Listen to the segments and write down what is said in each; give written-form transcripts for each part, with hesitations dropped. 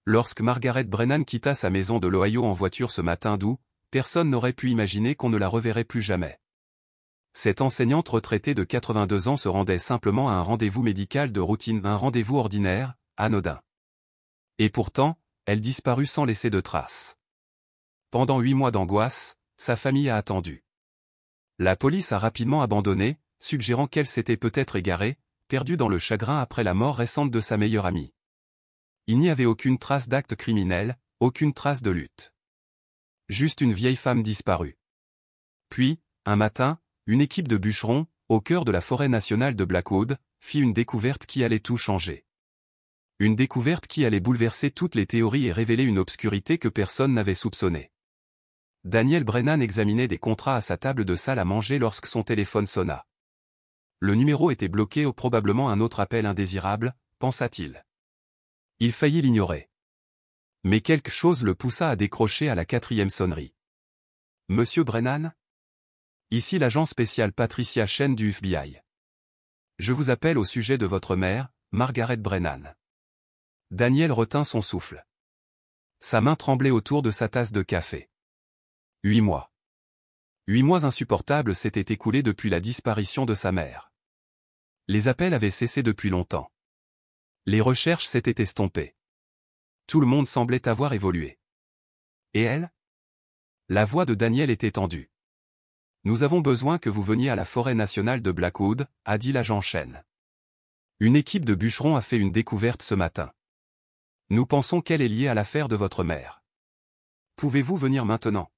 Lorsque Margaret Brennan quitta sa maison de l'Ohio en voiture ce matin d'août, personne n'aurait pu imaginer qu'on ne la reverrait plus jamais. Cette enseignante retraitée de 82 ans se rendait simplement à un rendez-vous médical de routine, un rendez-vous ordinaire, anodin. Et pourtant, elle disparut sans laisser de traces. Pendant 8 mois d'angoisse, sa famille a attendu. La police a rapidement abandonné, suggérant qu'elle s'était peut-être égarée, perdue dans le chagrin après la mort récente de sa meilleure amie. Il n'y avait aucune trace d'acte criminel, aucune trace de lutte. Juste une vieille femme disparue. Puis, un matin, une équipe de bûcherons, au cœur de la forêt nationale de Blackwood, fit une découverte qui allait tout changer. Une découverte qui allait bouleverser toutes les théories et révéler une obscurité que personne n'avait soupçonnée. Daniel Brennan examinait des contrats à sa table de salle à manger lorsque son téléphone sonna. Le numéro était bloqué ou probablement un autre appel indésirable, pensa-t-il. Il faillit l'ignorer. Mais quelque chose le poussa à décrocher à la 4e sonnerie. « Monsieur Brennan ? Ici l'agent spécial Patricia Chen du FBI. Je vous appelle au sujet de votre mère, Margaret Brennan. » Daniel retint son souffle. Sa main tremblait autour de sa tasse de café. 8 mois. 8 mois insupportables s'étaient écoulés depuis la disparition de sa mère. Les appels avaient cessé depuis longtemps. Les recherches s'étaient estompées. Tout le monde semblait avoir évolué. Et elle ? La voix de Daniel était tendue. « Nous avons besoin que vous veniez à la forêt nationale de Blackwood, » a dit l'agent Chen. Une équipe de bûcherons a fait une découverte ce matin. Nous pensons qu'elle est liée à l'affaire de votre mère. Pouvez-vous venir maintenant ?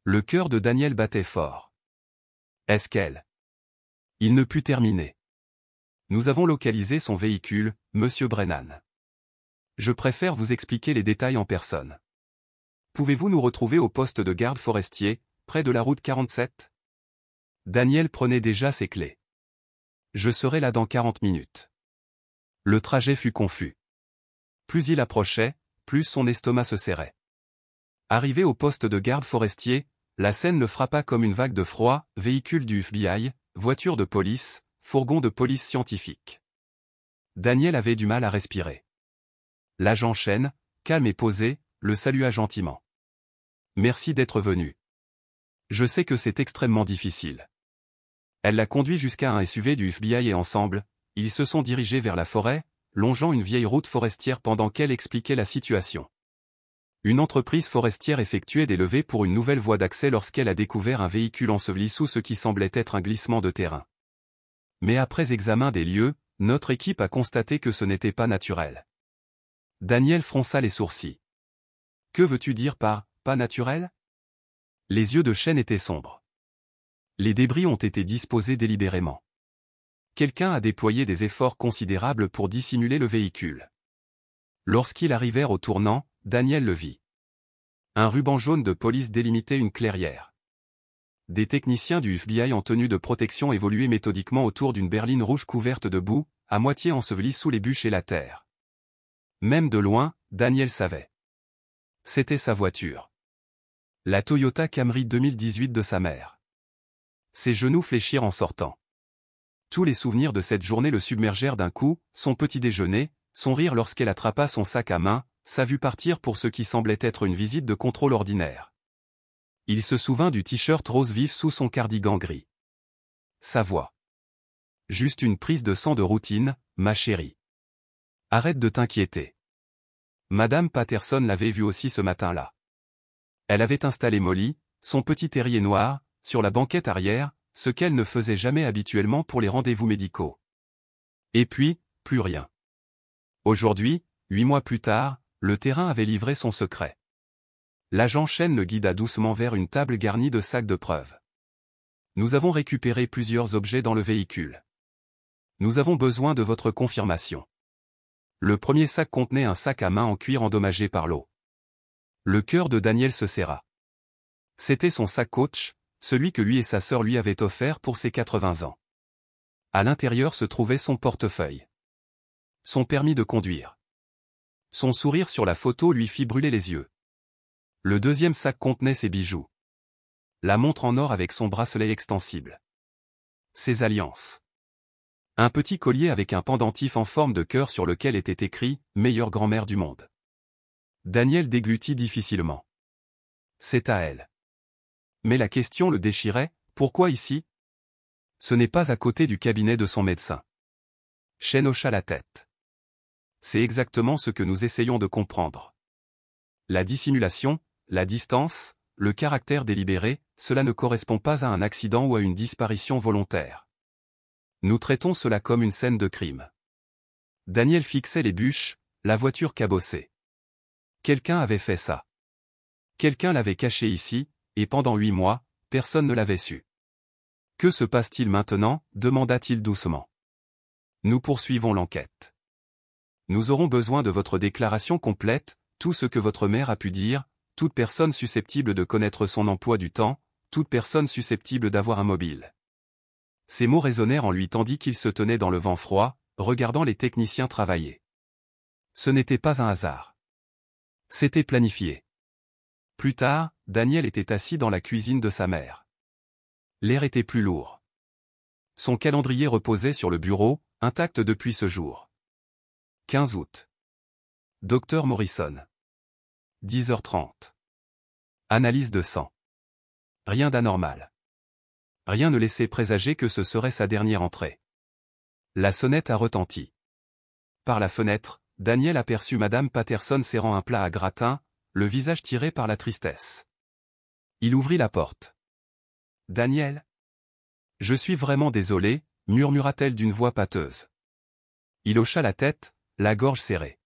Le cœur de Daniel battait fort. Est-ce qu'elle ? Il ne put terminer. Nous avons localisé son véhicule, Monsieur Brennan. Je préfère vous expliquer les détails en personne. Pouvez-vous nous retrouver au poste de garde forestier, près de la route 47 ? Daniel prenait déjà ses clés. Je serai là dans 40 minutes. Le trajet fut confus. Plus il approchait, plus son estomac se serrait. Arrivé au poste de garde forestier, la scène le frappa comme une vague de froid, véhicule du FBI, voiture de police, fourgon de police scientifique. Daniel avait du mal à respirer. L'agent Chen, calme et posé, le salua gentiment. « Merci d'être venu. Je sais que c'est extrêmement difficile. » Elle l'a conduit jusqu'à un SUV du FBI et ensemble, ils se sont dirigés vers la forêt, longeant une vieille route forestière pendant qu'elle expliquait la situation. Une entreprise forestière effectuait des levées pour une nouvelle voie d'accès lorsqu'elle a découvert un véhicule enseveli sous ce qui semblait être un glissement de terrain. Mais après examen des lieux, notre équipe a constaté que ce n'était pas naturel. Daniel fronça les sourcils. « Que veux-tu dire par « pas naturel » ? Les yeux de Chen étaient sombres. Les débris ont été disposés délibérément. Quelqu'un a déployé des efforts considérables pour dissimuler le véhicule. Lorsqu'ils arrivèrent au tournant, Daniel le vit. Un ruban jaune de police délimitait une clairière. Des techniciens du FBI en tenue de protection évoluaient méthodiquement autour d'une berline rouge couverte de boue, à moitié ensevelie sous les bûches et la terre. Même de loin, Daniel savait. C'était sa voiture. La Toyota Camry 2018 de sa mère. Ses genoux fléchirent en sortant. Tous les souvenirs de cette journée le submergèrent d'un coup, son petit déjeuner, son rire lorsqu'elle attrapa son sac à main, sa vue partir pour ce qui semblait être une visite de contrôle ordinaire. Il se souvint du t-shirt rose vif sous son cardigan gris. Sa voix. Juste une prise de sang de routine, ma chérie. Arrête de t'inquiéter. Madame Patterson l'avait vue aussi ce matin-là. Elle avait installé Molly, son petit terrier noir, sur la banquette arrière, ce qu'elle ne faisait jamais habituellement pour les rendez-vous médicaux. Et puis, plus rien. Aujourd'hui, 8 mois plus tard, le terrain avait livré son secret. L'agent Chen le guida doucement vers une table garnie de sacs de preuves. Nous avons récupéré plusieurs objets dans le véhicule. Nous avons besoin de votre confirmation. Le premier sac contenait un sac à main en cuir endommagé par l'eau. Le cœur de Daniel se serra. C'était son sac Coach, celui que lui et sa sœur lui avaient offert pour ses 80 ans. À l'intérieur se trouvait son portefeuille. Son permis de conduire. Son sourire sur la photo lui fit brûler les yeux. Le deuxième sac contenait ses bijoux. La montre en or avec son bracelet extensible. Ses alliances. Un petit collier avec un pendentif en forme de cœur sur lequel était écrit « Meilleure grand-mère du monde ». Daniel déglutit difficilement. C'est à elle. Mais la question le déchirait, pourquoi ici? Ce n'est pas à côté du cabinet de son médecin. Chen hocha la tête. C'est exactement ce que nous essayons de comprendre. La dissimulation, la distance, le caractère délibéré, cela ne correspond pas à un accident ou à une disparition volontaire. Nous traitons cela comme une scène de crime. Daniel fixait les bûches, la voiture cabossée. Quelqu'un avait fait ça. Quelqu'un l'avait caché ici, et pendant 8 mois, personne ne l'avait su. Que se passe-t-il maintenant? Demanda-t-il doucement. Nous poursuivons l'enquête. Nous aurons besoin de votre déclaration complète, tout ce que votre mère a pu dire, toute personne susceptible de connaître son emploi du temps, toute personne susceptible d'avoir un mobile. Ces mots résonnèrent en lui tandis qu'il se tenait dans le vent froid, regardant les techniciens travailler. Ce n'était pas un hasard. C'était planifié. Plus tard, Daniel était assis dans la cuisine de sa mère. L'air était plus lourd. Son calendrier reposait sur le bureau, intact depuis ce jour. 15 août. Dr Morrison. 10h30. Analyse de sang. Rien d'anormal. Rien ne laissait présager que ce serait sa dernière entrée. La sonnette a retenti. Par la fenêtre, Daniel aperçut Madame Patterson serrant un plat à gratin, le visage tiré par la tristesse. Il ouvrit la porte. « Daniel ? Je suis vraiment désolé, murmura-t-elle d'une voix pâteuse. Il hocha la tête, la gorge serrée.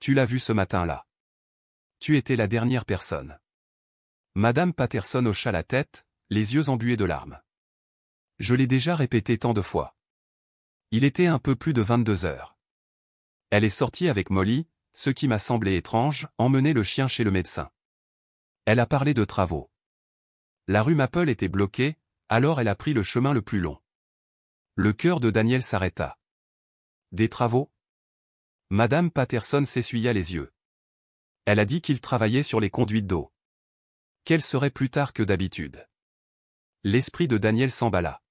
Tu l'as vu ce matin-là. Tu étais la dernière personne. Madame Patterson hocha la tête, les yeux embués de larmes. Je l'ai déjà répété tant de fois. Il était un peu plus de 22 heures. Elle est sortie avec Molly, ce qui m'a semblé étrange, emmener le chien chez le médecin. Elle a parlé de travaux. La rue Maple était bloquée, alors elle a pris le chemin le plus long. Le cœur de Daniel s'arrêta. Des travaux? Madame Patterson s'essuya les yeux. Elle a dit qu'il travaillait sur les conduites d'eau. Quelle serait plus tard que d'habitude? L'esprit de Daniel s'emballa.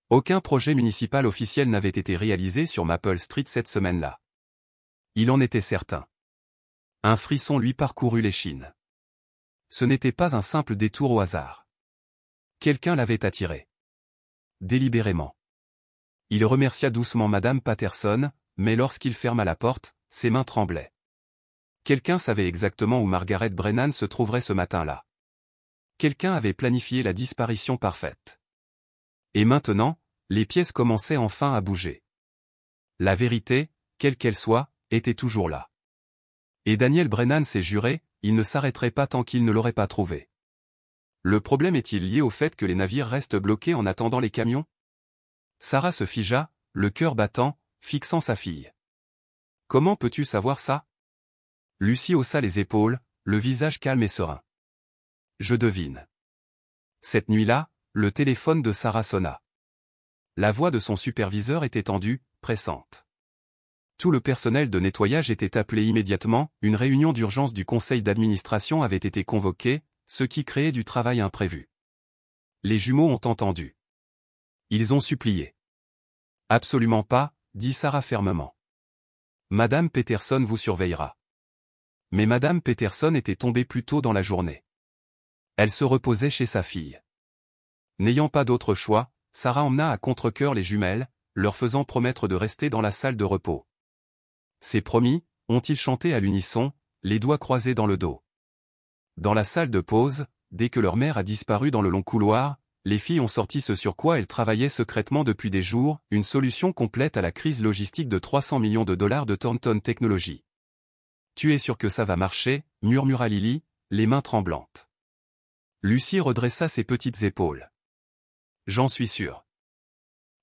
Aucun projet municipal officiel n'avait été réalisé sur Maple Street cette semaine-là. Il en était certain. Un frisson lui parcourut l'échine. Ce n'était pas un simple détour au hasard. Quelqu'un l'avait attiré. Délibérément. Il remercia doucement Madame Patterson, mais lorsqu'il ferma la porte, ses mains tremblaient. Quelqu'un savait exactement où Margaret Brennan se trouverait ce matin-là. Quelqu'un avait planifié la disparition parfaite. Et maintenant, les pièces commençaient enfin à bouger. La vérité, quelle qu'elle soit, était toujours là. Et Daniel Brennan s'est juré, il ne s'arrêterait pas tant qu'il ne l'aurait pas trouvé. Le problème est-il lié au fait que les navires restent bloqués en attendant les camions? Sarah se figea, le cœur battant, fixant sa fille. Comment peux-tu savoir ça? Lucie haussa les épaules, le visage calme et serein. Je devine. Cette nuit-là, le téléphone de Sarah sonna. La voix de son superviseur était tendue, pressante. Tout le personnel de nettoyage était appelé immédiatement, une réunion d'urgence du conseil d'administration avait été convoquée, ce qui créait du travail imprévu. Les jumeaux ont entendu. Ils ont supplié. Absolument pas, dit Sarah fermement. Madame Peterson vous surveillera. Mais Madame Peterson était tombée plus tôt dans la journée. Elle se reposait chez sa fille. N'ayant pas d'autre choix, Sarah emmena à contre-cœur les jumelles, leur faisant promettre de rester dans la salle de repos. C'est promis, ont-ils chanté à l'unisson, les doigts croisés dans le dos. Dans la salle de pause, dès que leur mère a disparu dans le long couloir, les filles ont sorti ce sur quoi elles travaillaient secrètement depuis des jours, une solution complète à la crise logistique de 300 millions de dollars de Thornton Technologies. Tu es sûr que ça va marcher, murmura Lily, les mains tremblantes. Lucie redressa ses petites épaules. J'en suis sûr.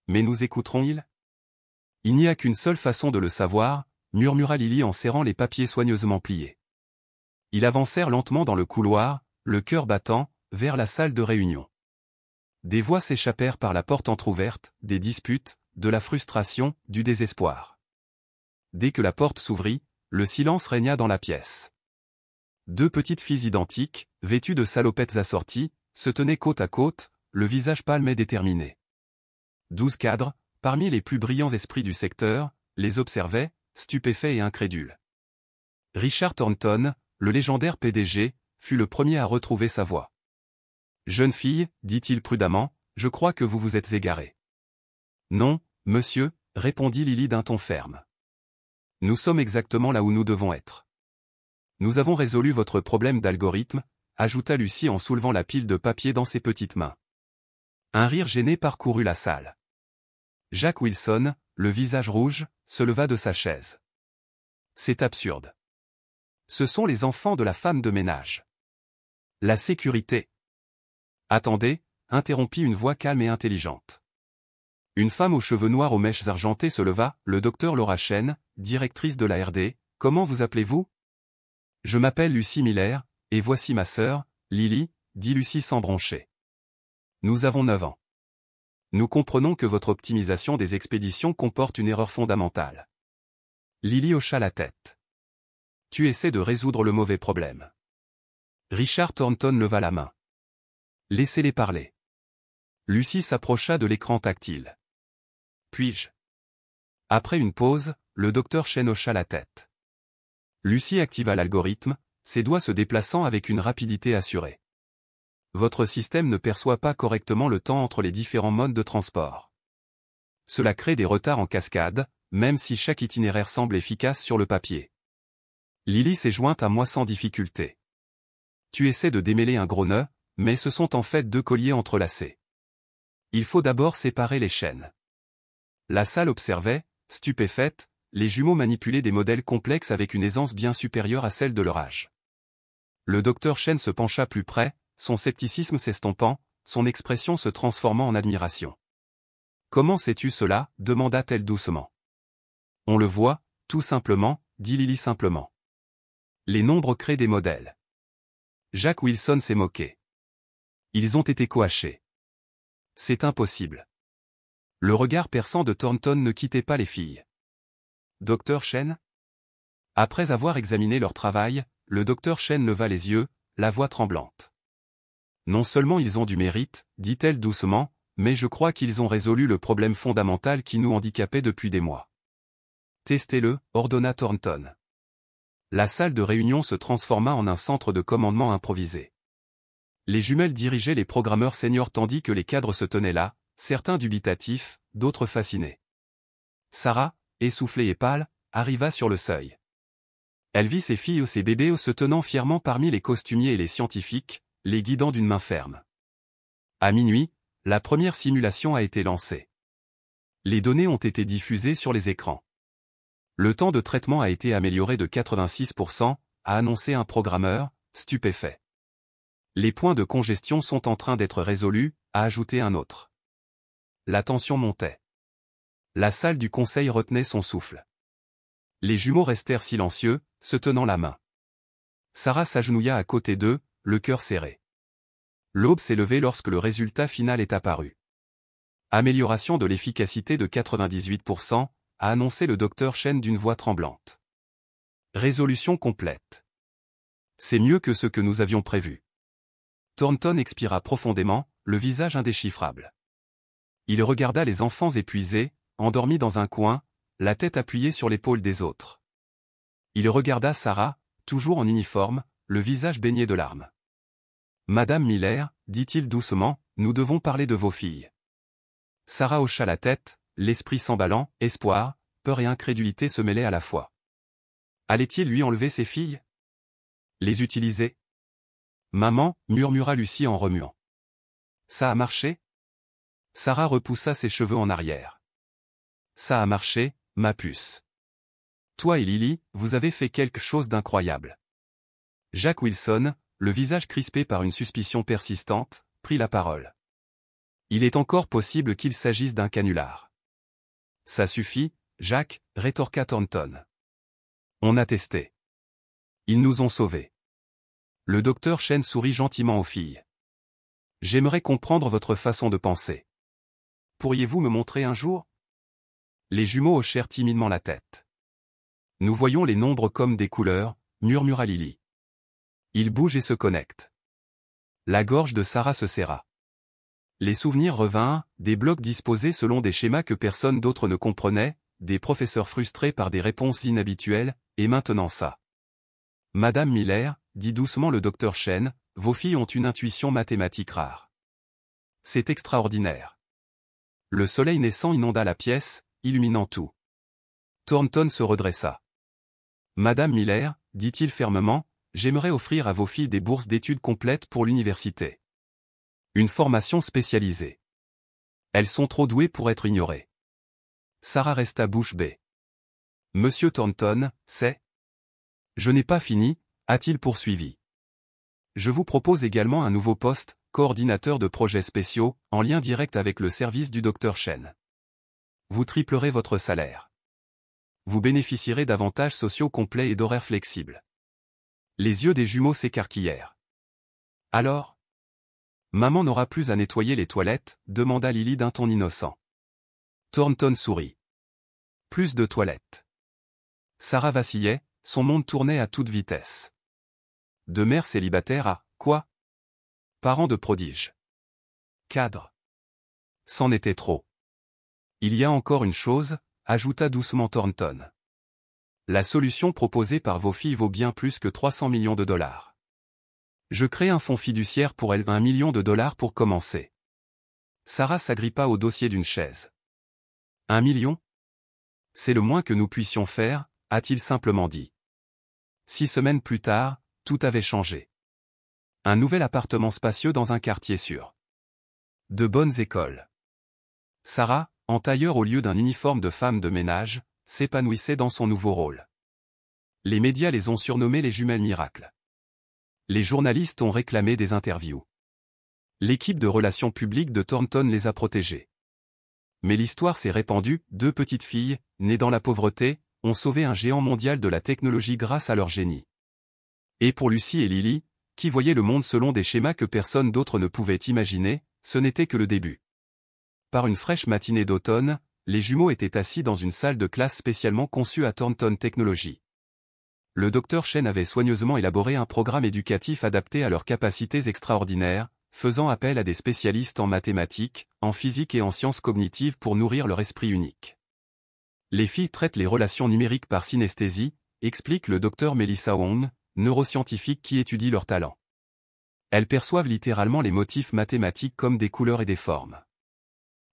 Mais nous écouterons-ils? Il n'y a qu'une seule façon de le savoir, murmura Lily en serrant les papiers soigneusement pliés. Ils avancèrent lentement dans le couloir, le cœur battant, vers la salle de réunion. Des voix s'échappèrent par la porte entr'ouverte, des disputes, de la frustration, du désespoir. Dès que la porte s'ouvrit, le silence régna dans la pièce. Deux petites filles identiques, vêtues de salopettes assorties, se tenaient côte à côte, le visage pâle mais déterminé. 12 cadres, parmi les plus brillants esprits du secteur, les observaient, stupéfaits et incrédules. Richard Thornton, le légendaire PDG, fut le premier à retrouver sa voix. « Jeune fille, dit-il prudemment, je crois que vous vous êtes égarée. »« Non, monsieur, répondit Lily d'un ton ferme. Nous sommes exactement là où nous devons être. Nous avons résolu votre problème d'algorithme, ajouta Lucie en soulevant la pile de papier dans ses petites mains. Un rire gêné parcourut la salle. Jack Wilson, le visage rouge, se leva de sa chaise. C'est absurde. Ce sont les enfants de la femme de ménage. La sécurité. Attendez, interrompit une voix calme et intelligente. Une femme aux cheveux noirs aux mèches argentées se leva, le docteur Laura Chen, directrice de la RD, comment vous appelez-vous? Je m'appelle Lucie Miller, et voici ma sœur, Lily, dit Lucie sans broncher. Nous avons 9 ans. Nous comprenons que votre optimisation des expéditions comporte une erreur fondamentale. Lily hocha la tête. Tu essaies de résoudre le mauvais problème. Richard Thornton leva la main. Laissez-les parler. Lucie s'approcha de l'écran tactile. Puis-je? Après une pause, le docteur Chen hocha la tête. Lucie activa l'algorithme, ses doigts se déplaçant avec une rapidité assurée. Votre système ne perçoit pas correctement le temps entre les différents modes de transport. Cela crée des retards en cascade, même si chaque itinéraire semble efficace sur le papier. Lily s'est jointe à moi sans difficulté. Tu essaies de démêler un gros nœud, mais ce sont en fait 2 colliers entrelacés. Il faut d'abord séparer les chaînes. La salle observait, stupéfaite, les jumeaux manipuler des modèles complexes avec une aisance bien supérieure à celle de leur âge. Le docteur Chen se pencha plus près, son scepticisme s'estompant, son expression se transformant en admiration. « Comment sais-tu cela » demanda-t-elle doucement. « On le voit, tout simplement, dit Lily simplement. Les nombres créent des modèles. » Jack Wilson s'est moqué. Ils ont été coachés. C'est impossible. Le regard perçant de Thornton ne quittait pas les filles. Docteur Chen? Après avoir examiné leur travail, le docteur Chen leva les yeux, la voix tremblante. Non seulement ils ont du mérite, dit-elle doucement, mais je crois qu'ils ont résolu le problème fondamental qui nous handicapait depuis des mois. Testez-le, ordonna Thornton. La salle de réunion se transforma en un centre de commandement improvisé. Les jumelles dirigeaient les programmeurs seniors tandis que les cadres se tenaient là, certains dubitatifs, d'autres fascinés. Sarah, essoufflée et pâle, arriva sur le seuil. Elle vit ses filles ou ses bébés se tenant fièrement parmi les costumiers et les scientifiques, les guidant d'une main ferme. À minuit, la première simulation a été lancée. Les données ont été diffusées sur les écrans. Le temps de traitement a été amélioré de 86%, a annoncé un programmeur, stupéfait. Les points de congestion sont en train d'être résolus, a ajouté un autre. La tension montait. La salle du conseil retenait son souffle. Les jumeaux restèrent silencieux, se tenant la main. Sarah s'agenouilla à côté d'eux, le cœur serré. L'aube s'est levée lorsque le résultat final est apparu. Amélioration de l'efficacité de 98%, a annoncé le docteur Chen d'une voix tremblante. Résolution complète. C'est mieux que ce que nous avions prévu. Thornton expira profondément, le visage indéchiffrable. Il regarda les enfants épuisés, endormis dans un coin, la tête appuyée sur l'épaule des autres. Il regarda Sarah, toujours en uniforme, le visage baigné de larmes. « Madame Miller, dit-il doucement, nous devons parler de vos filles. » Sarah hocha la tête, l'esprit s'emballant, espoir, peur et incrédulité se mêlaient à la fois. Allait-il lui enlever ses filles? Les utiliser? Maman, murmura Lucie en remuant. Ça a marché? Sarah repoussa ses cheveux en arrière. Ça a marché, ma puce. Toi et Lily, vous avez fait quelque chose d'incroyable. Jack Wilson, le visage crispé par une suspicion persistante, prit la parole. Il est encore possible qu'il s'agisse d'un canular. Ça suffit, Jack, rétorqua Thornton. On a testé. Ils nous ont sauvés. Le docteur Chen sourit gentiment aux filles. J'aimerais comprendre votre façon de penser. Pourriez-vous me montrer un jour? Les jumeaux hochèrent timidement la tête. Nous voyons les nombres comme des couleurs, murmura Lily. Ils bougent et se connectent. La gorge de Sarah se serra. Les souvenirs revinrent, des blocs disposés selon des schémas que personne d'autre ne comprenait, des professeurs frustrés par des réponses inhabituelles, et maintenant ça. Madame Miller, dit doucement le docteur Chen, vos filles ont une intuition mathématique rare. C'est extraordinaire. Le soleil naissant inonda la pièce, illuminant tout. Thornton se redressa. Madame Miller, dit-il fermement, j'aimerais offrir à vos filles des bourses d'études complètes pour l'université. Une formation spécialisée. Elles sont trop douées pour être ignorées. Sarah resta bouche bée. Monsieur Thornton, c'est... Je n'ai pas fini, a-t-il poursuivi. Je vous propose également un nouveau poste, coordinateur de projets spéciaux, en lien direct avec le service du Dr Chen. Vous triplerez votre salaire. Vous bénéficierez d'avantages sociaux complets et d'horaires flexibles. Les yeux des jumeaux s'écarquillèrent. Alors? Maman n'aura plus à nettoyer les toilettes, demanda Lily d'un ton innocent. Thornton sourit. Plus de toilettes. Sarah vacillait, son monde tournait à toute vitesse. De mère célibataire à, quoi? Parents de prodiges. Cadre. C'en était trop. Il y a encore une chose, ajouta doucement Thornton. La solution proposée par vos filles vaut bien plus que 300 millions de dollars. Je crée un fonds fiduciaire pour elles, $1 million pour commencer. Sarah s'agrippa au dossier d'une chaise. 1 million? C'est le moins que nous puissions faire, a-t-il simplement dit. 6 semaines plus tard, tout avait changé. Un nouvel appartement spacieux dans un quartier sûr. De bonnes écoles. Sarah, en tailleur au lieu d'un uniforme de femme de ménage, s'épanouissait dans son nouveau rôle. Les médias les ont surnommées les jumelles miracles. Les journalistes ont réclamé des interviews. L'équipe de relations publiques de Thornton les a protégées. Mais l'histoire s'est répandue, 2 petites filles, nées dans la pauvreté, ont sauvé un géant mondial de la technologie grâce à leur génie. Et pour Lucie et Lily, qui voyaient le monde selon des schémas que personne d'autre ne pouvait imaginer, ce n'était que le début. Par une fraîche matinée d'automne, les jumeaux étaient assis dans une salle de classe spécialement conçue à Thornton Technologies. Le Dr Chen avait soigneusement élaboré un programme éducatif adapté à leurs capacités extraordinaires, faisant appel à des spécialistes en mathématiques, en physique et en sciences cognitives pour nourrir leur esprit unique. Les filles traitent les relations numériques par synesthésie, explique le Dr Melissa Wong, neuroscientifique qui étudie leurs talents. Elles perçoivent littéralement les motifs mathématiques comme des couleurs et des formes.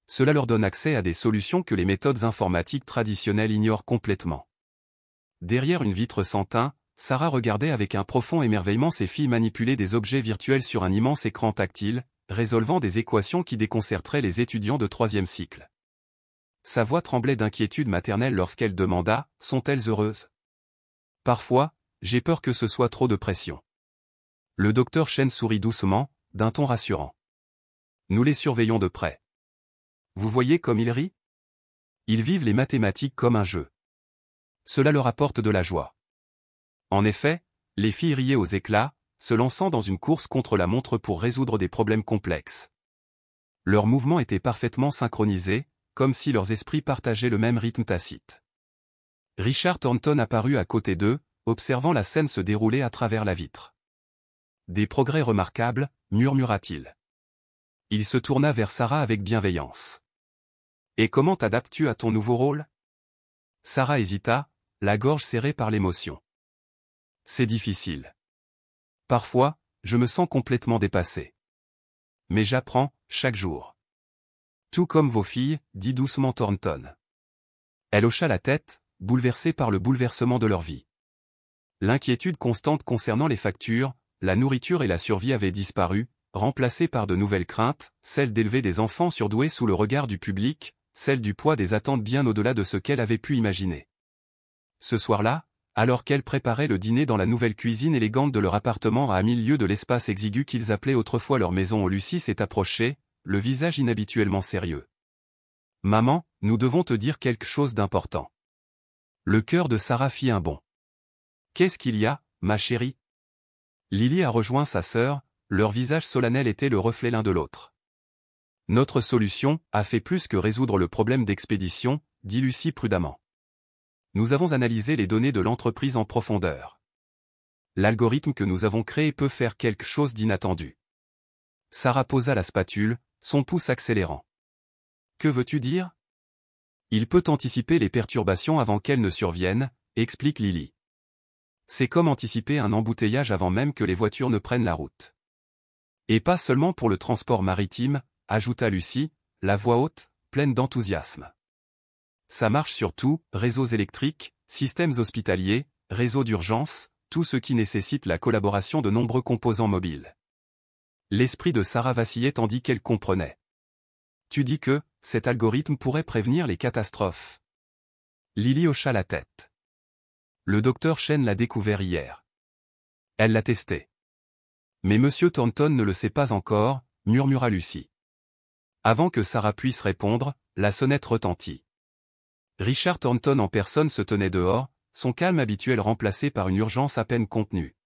Cela leur donne accès à des solutions que les méthodes informatiques traditionnelles ignorent complètement. Derrière une vitre sans teint, Sarah regardait avec un profond émerveillement ses filles manipuler des objets virtuels sur un immense écran tactile, résolvant des équations qui déconcerteraient les étudiants de 3e cycle. Sa voix tremblait d'inquiétude maternelle lorsqu'elle demanda « Sont-elles heureuses ?» Parfois, j'ai peur que ce soit trop de pression. Le docteur Chen sourit doucement, d'un ton rassurant. Nous les surveillons de près. Vous voyez comme ils rient? Ils vivent les mathématiques comme un jeu. Cela leur apporte de la joie. En effet, les filles riaient aux éclats, se lançant dans une course contre la montre pour résoudre des problèmes complexes. Leurs mouvements étaient parfaitement synchronisés, comme si leurs esprits partageaient le même rythme tacite. Richard Thornton apparut à côté d'eux, observant la scène se dérouler à travers la vitre. Des progrès remarquables, murmura-t-il. Il se tourna vers Sarah avec bienveillance. Et comment t'adaptes-tu à ton nouveau rôle? Sarah hésita, la gorge serrée par l'émotion. C'est difficile. Parfois, je me sens complètement dépassé. Mais j'apprends, chaque jour. Tout comme vos filles, dit doucement Thornton. Elle hocha la tête, bouleversée par le bouleversement de leur vie. L'inquiétude constante concernant les factures, la nourriture et la survie avait disparu, remplacée par de nouvelles craintes, celle d'élever des enfants surdoués sous le regard du public, celle du poids des attentes bien au-delà de ce qu'elle avait pu imaginer. Ce soir-là, alors qu'elle préparait le dîner dans la nouvelle cuisine élégante de leur appartement à 1000 lieues de l'espace exigu qu'ils appelaient autrefois leur maison, Lucie s'est approchée, le visage inhabituellement sérieux. « Maman, nous devons te dire quelque chose d'important. » Le cœur de Sarah fit un bond. « Qu'est-ce qu'il y a, ma chérie ?» Lily a rejoint sa sœur, leurs visages solennels étaient le reflet l'un de l'autre. « Notre solution a fait plus que résoudre le problème d'expédition, dit Lucie prudemment. Nous avons analysé les données de l'entreprise en profondeur. L'algorithme que nous avons créé peut faire quelque chose d'inattendu. » Sarah posa la spatule, son pouce accélérant. « Que veux-tu dire? » Il peut anticiper les perturbations avant qu'elles ne surviennent, explique Lily. C'est comme anticiper un embouteillage avant même que les voitures ne prennent la route. Et pas seulement pour le transport maritime, ajouta Lucie, la voix haute, pleine d'enthousiasme. Ça marche sur tout, réseaux électriques, systèmes hospitaliers, réseaux d'urgence, tout ce qui nécessite la collaboration de nombreux composants mobiles. L'esprit de Sarah vacillait tandis qu'elle comprenait. Tu dis que, cet algorithme pourrait prévenir les catastrophes. Lily hocha la tête. Le docteur Chen l'a découvert hier. Elle l'a testé. Mais Monsieur Thornton ne le sait pas encore, murmura Lucie. Avant que Sarah puisse répondre, la sonnette retentit. Richard Thornton en personne se tenait dehors, son calme habituel remplacé par une urgence à peine contenue.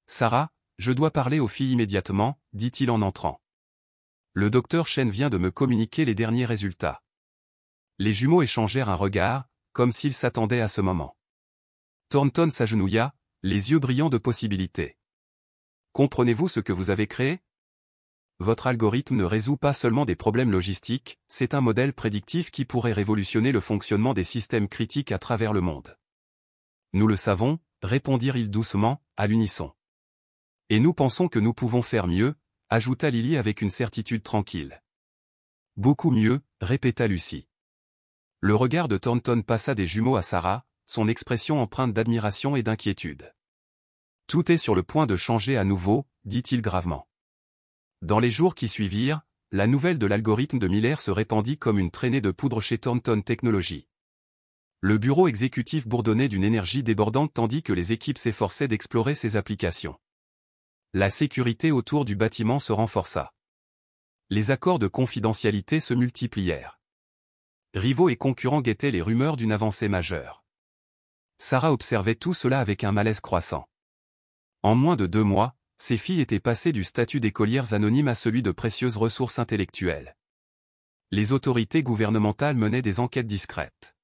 Sarah, je dois parler aux filles immédiatement, dit-il en entrant. Le docteur Chen vient de me communiquer les derniers résultats. Les jumeaux échangèrent un regard, comme s'ils s'attendaient à ce moment. Thornton s'agenouilla, les yeux brillants de possibilités. Comprenez-vous ce que vous avez créé? Votre algorithme ne résout pas seulement des problèmes logistiques, c'est un modèle prédictif qui pourrait révolutionner le fonctionnement des systèmes critiques à travers le monde. Nous le savons, répondirent-ils doucement, à l'unisson. Et nous pensons que nous pouvons faire mieux, ajouta Lily avec une certitude tranquille. Beaucoup mieux, répéta Lucie. Le regard de Thornton passa des jumeaux à Sarah, son expression empreinte d'admiration et d'inquiétude. Tout est sur le point de changer à nouveau, dit-il gravement. Dans les jours qui suivirent, la nouvelle de l'algorithme de Miller se répandit comme une traînée de poudre chez Thornton Technologies. Le bureau exécutif bourdonnait d'une énergie débordante tandis que les équipes s'efforçaient d'explorer ses applications. La sécurité autour du bâtiment se renforça. Les accords de confidentialité se multiplièrent. Rivaux et concurrents guettaient les rumeurs d'une avancée majeure. Sarah observait tout cela avec un malaise croissant. En moins de 2 mois, ces filles étaient passées du statut d'écolières anonymes à celui de précieuses ressources intellectuelles. Les autorités gouvernementales menaient des enquêtes discrètes.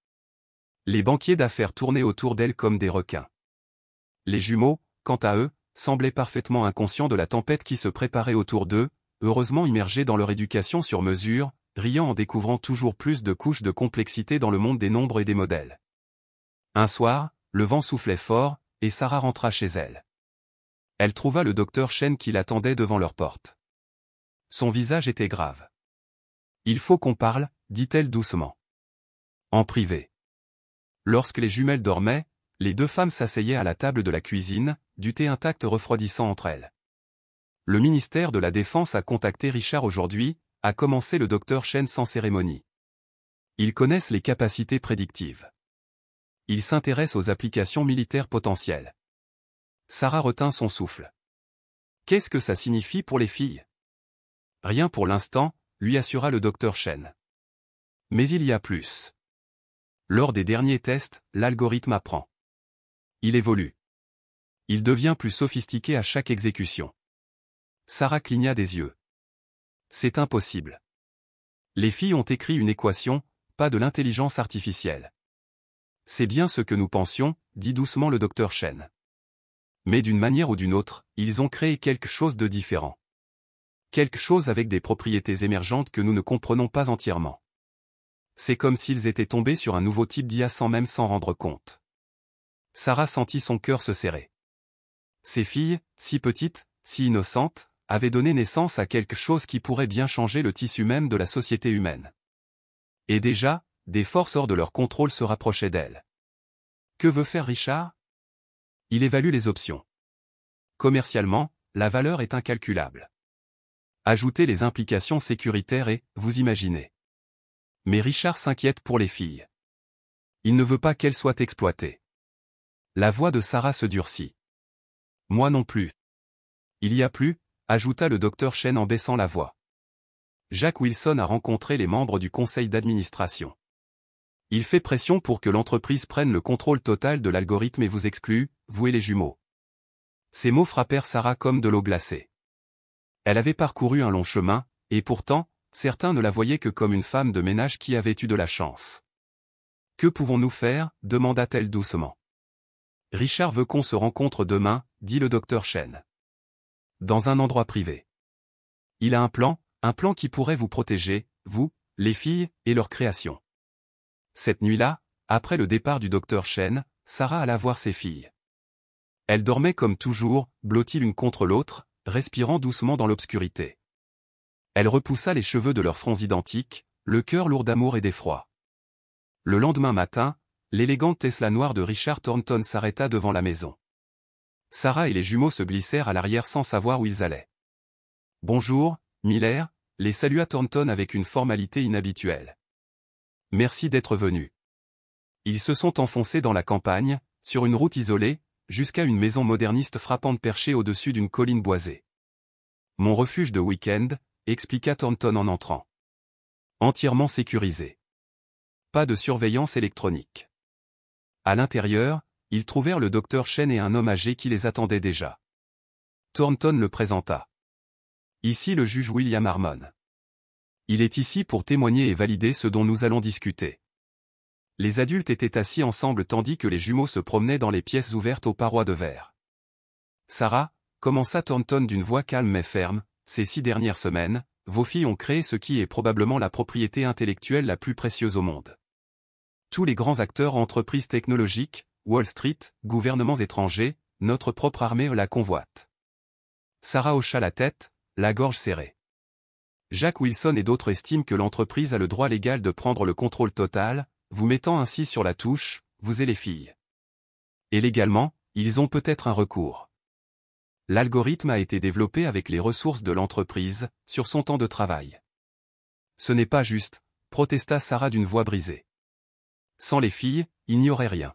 Les banquiers d'affaires tournaient autour d'elles comme des requins. Les jumeaux, quant à eux, semblaient parfaitement inconscients de la tempête qui se préparait autour d'eux, heureusement immergés dans leur éducation sur mesure, riant en découvrant toujours plus de couches de complexité dans le monde des nombres et des modèles. Un soir, le vent soufflait fort, et Sarah rentra chez elle. Elle trouva le docteur Chen qui l'attendait devant leur porte. Son visage était grave. « Il faut qu'on parle », dit-elle doucement. En privé. Lorsque les jumelles dormaient, les 2 femmes s'asseyaient à la table de la cuisine, du thé intact refroidissant entre elles. Le ministère de la Défense a contacté Richard aujourd'hui, a commencé le docteur Chen sans cérémonie. Ils connaissent les capacités prédictives. Ils s'intéressent aux applications militaires potentielles. Sarah retint son souffle. Qu'est-ce que ça signifie pour les filles? Rien pour l'instant, lui assura le docteur Chen. Mais il y a plus. Lors des derniers tests, l'algorithme apprend. Il évolue. Il devient plus sophistiqué à chaque exécution. Sarah cligna des yeux. C'est impossible. Les filles ont écrit une équation, pas de l'intelligence artificielle. C'est bien ce que nous pensions, dit doucement le docteur Chen. Mais d'une manière ou d'une autre, ils ont créé quelque chose de différent. Quelque chose avec des propriétés émergentes que nous ne comprenons pas entièrement. C'est comme s'ils étaient tombés sur un nouveau type d'IA sans même s'en rendre compte. Sarah sentit son cœur se serrer. Ces filles, si petites, si innocentes, avaient donné naissance à quelque chose qui pourrait bien changer le tissu même de la société humaine. Et déjà, des forces hors de leur contrôle se rapprochaient d'elles. Que veut faire Richard? Il évalue les options. Commercialement, la valeur est incalculable. Ajoutez les implications sécuritaires et, vous imaginez. Mais Richard s'inquiète pour les filles. Il ne veut pas qu'elles soient exploitées. La voix de Sarah se durcit. Moi non plus. Il y a plus, ajouta le docteur Chen en baissant la voix. Jack Wilson a rencontré les membres du conseil d'administration. Il fait pression pour que l'entreprise prenne le contrôle total de l'algorithme et vous exclue, vous et les jumeaux. Ces mots frappèrent Sarah comme de l'eau glacée. Elle avait parcouru un long chemin, et pourtant, certains ne la voyaient que comme une femme de ménage qui avait eu de la chance. Que pouvons-nous faire? Demanda-t-elle doucement. Richard veut qu'on se rencontre demain, dit le docteur Chen. Dans un endroit privé. Il a un plan qui pourrait vous protéger, vous, les filles, et leur création. Cette nuit-là, après le départ du docteur Chen, Sarah alla voir ses filles. Elle dormait comme toujours, blottie l'une contre l'autre, respirant doucement dans l'obscurité. Elle repoussa les cheveux de leurs fronts identiques, le cœur lourd d'amour et d'effroi. Le lendemain matin, l'élégante Tesla noire de Richard Thornton s'arrêta devant la maison. Sarah et les jumeaux se glissèrent à l'arrière sans savoir où ils allaient. « Bonjour, Miller », les salua Thornton avec une formalité inhabituelle. « Merci d'être venu. » Ils se sont enfoncés dans la campagne, sur une route isolée, jusqu'à une maison moderniste frappante perchée au-dessus d'une colline boisée. « Mon refuge de week-end », expliqua Thornton en entrant. « Entièrement sécurisé. Pas de surveillance électronique. » À l'intérieur, ils trouvèrent le docteur Chen et un homme âgé qui les attendait déjà. Thornton le présenta. « Ici le juge William Harmon. Il est ici pour témoigner et valider ce dont nous allons discuter. » Les adultes étaient assis ensemble tandis que les jumeaux se promenaient dans les pièces ouvertes aux parois de verre. « Sarah, » commença Thornton d'une voix calme mais ferme, « ces 6 dernières semaines, vos filles ont créé ce qui est probablement la propriété intellectuelle la plus précieuse au monde. Tous les grands acteurs entreprises technologiques, Wall Street, gouvernements étrangers, notre propre armée la convoite. » Sarah hocha la tête, la gorge serrée. Jack Wilson et d'autres estiment que l'entreprise a le droit légal de prendre le contrôle total, vous mettant ainsi sur la touche, vous et les filles. Et légalement, ils ont peut-être un recours. L'algorithme a été développé avec les ressources de l'entreprise, sur son temps de travail. Ce n'est pas juste, protesta Sarah d'une voix brisée. Sans les filles, il n'y aurait rien.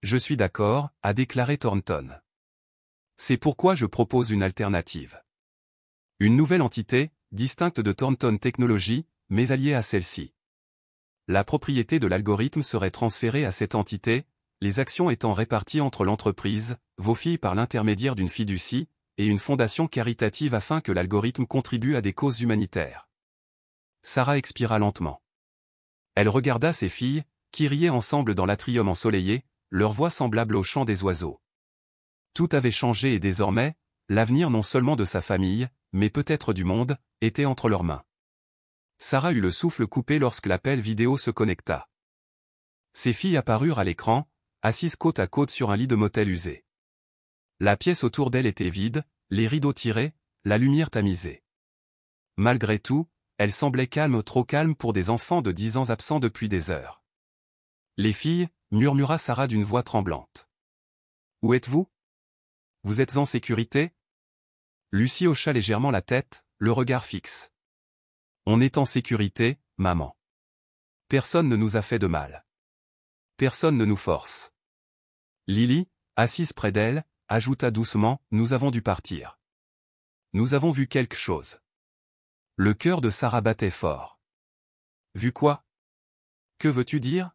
Je suis d'accord, a déclaré Thornton. C'est pourquoi je propose une alternative. Une nouvelle entité, distincte de Thornton Technologies, mais alliée à celle-ci. La propriété de l'algorithme serait transférée à cette entité, les actions étant réparties entre l'entreprise, vos filles par l'intermédiaire d'une fiducie, et une fondation caritative afin que l'algorithme contribue à des causes humanitaires. Sarah expira lentement. Elle regarda ses filles, qui riaient ensemble dans l'atrium ensoleillé, leur voix semblable au chant des oiseaux. Tout avait changé et désormais, l'avenir non seulement de sa famille, mais peut-être du monde, était entre leurs mains. Sarah eut le souffle coupé lorsque l'appel vidéo se connecta. Ses filles apparurent à l'écran, assises côte à côte sur un lit de motel usé. La pièce autour d'elle était vide, les rideaux tirés, la lumière tamisée. Malgré tout, elle semblait calme, trop calme pour des enfants de 10 ans absents depuis des heures. « Les filles » murmura Sarah d'une voix tremblante. « Où êtes-vous ? Vous êtes en sécurité ?» Lucie hocha légèrement la tête, le regard fixe. « On est en sécurité, maman. Personne ne nous a fait de mal. Personne ne nous force. » Lily, assise près d'elle, ajouta doucement, « Nous avons dû partir. Nous avons vu quelque chose. » Le cœur de Sarah battait fort. « Vu quoi ? Que veux-tu dire ?»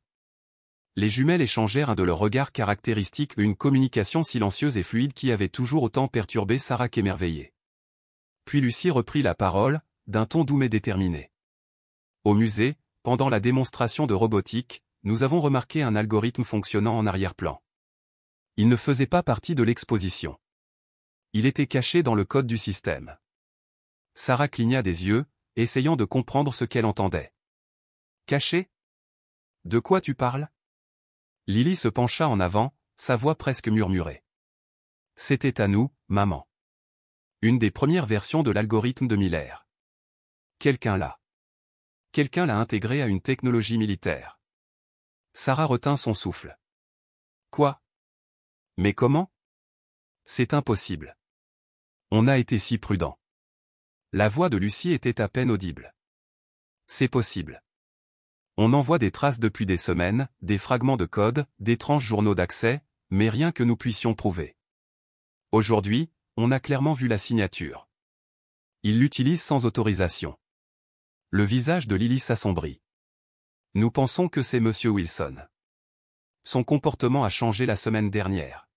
Les jumelles échangèrent un de leurs regards caractéristiques, une communication silencieuse et fluide qui avait toujours autant perturbé Sarah qu'émerveillé. Puis Lucie reprit la parole, d'un ton doux mais déterminé. « Au musée, pendant la démonstration de robotique, nous avons remarqué un algorithme fonctionnant en arrière-plan. Il ne faisait pas partie de l'exposition. Il était caché dans le code du système. » Sarah cligna des yeux, essayant de comprendre ce qu'elle entendait. « Caché ? De quoi tu parles ?» Lily se pencha en avant, sa voix presque murmurée. « C'était à nous, maman. Une des premières versions de l'algorithme de Miller. Quelqu'un l'a. Quelqu'un l'a intégré à une technologie militaire. » Sarah retint son souffle. « Quoi ? Mais comment ? C'est impossible. On a été si prudent. » La voix de Lucie était à peine audible. « C'est possible. On envoie des traces depuis des semaines, des fragments de code, d'étranges journaux d'accès, mais rien que nous puissions prouver. Aujourd'hui, on a clairement vu la signature. Il l'utilise sans autorisation. » Le visage de Lily s'assombrit. « Nous pensons que c'est Monsieur Wilson. Son comportement a changé la semaine dernière.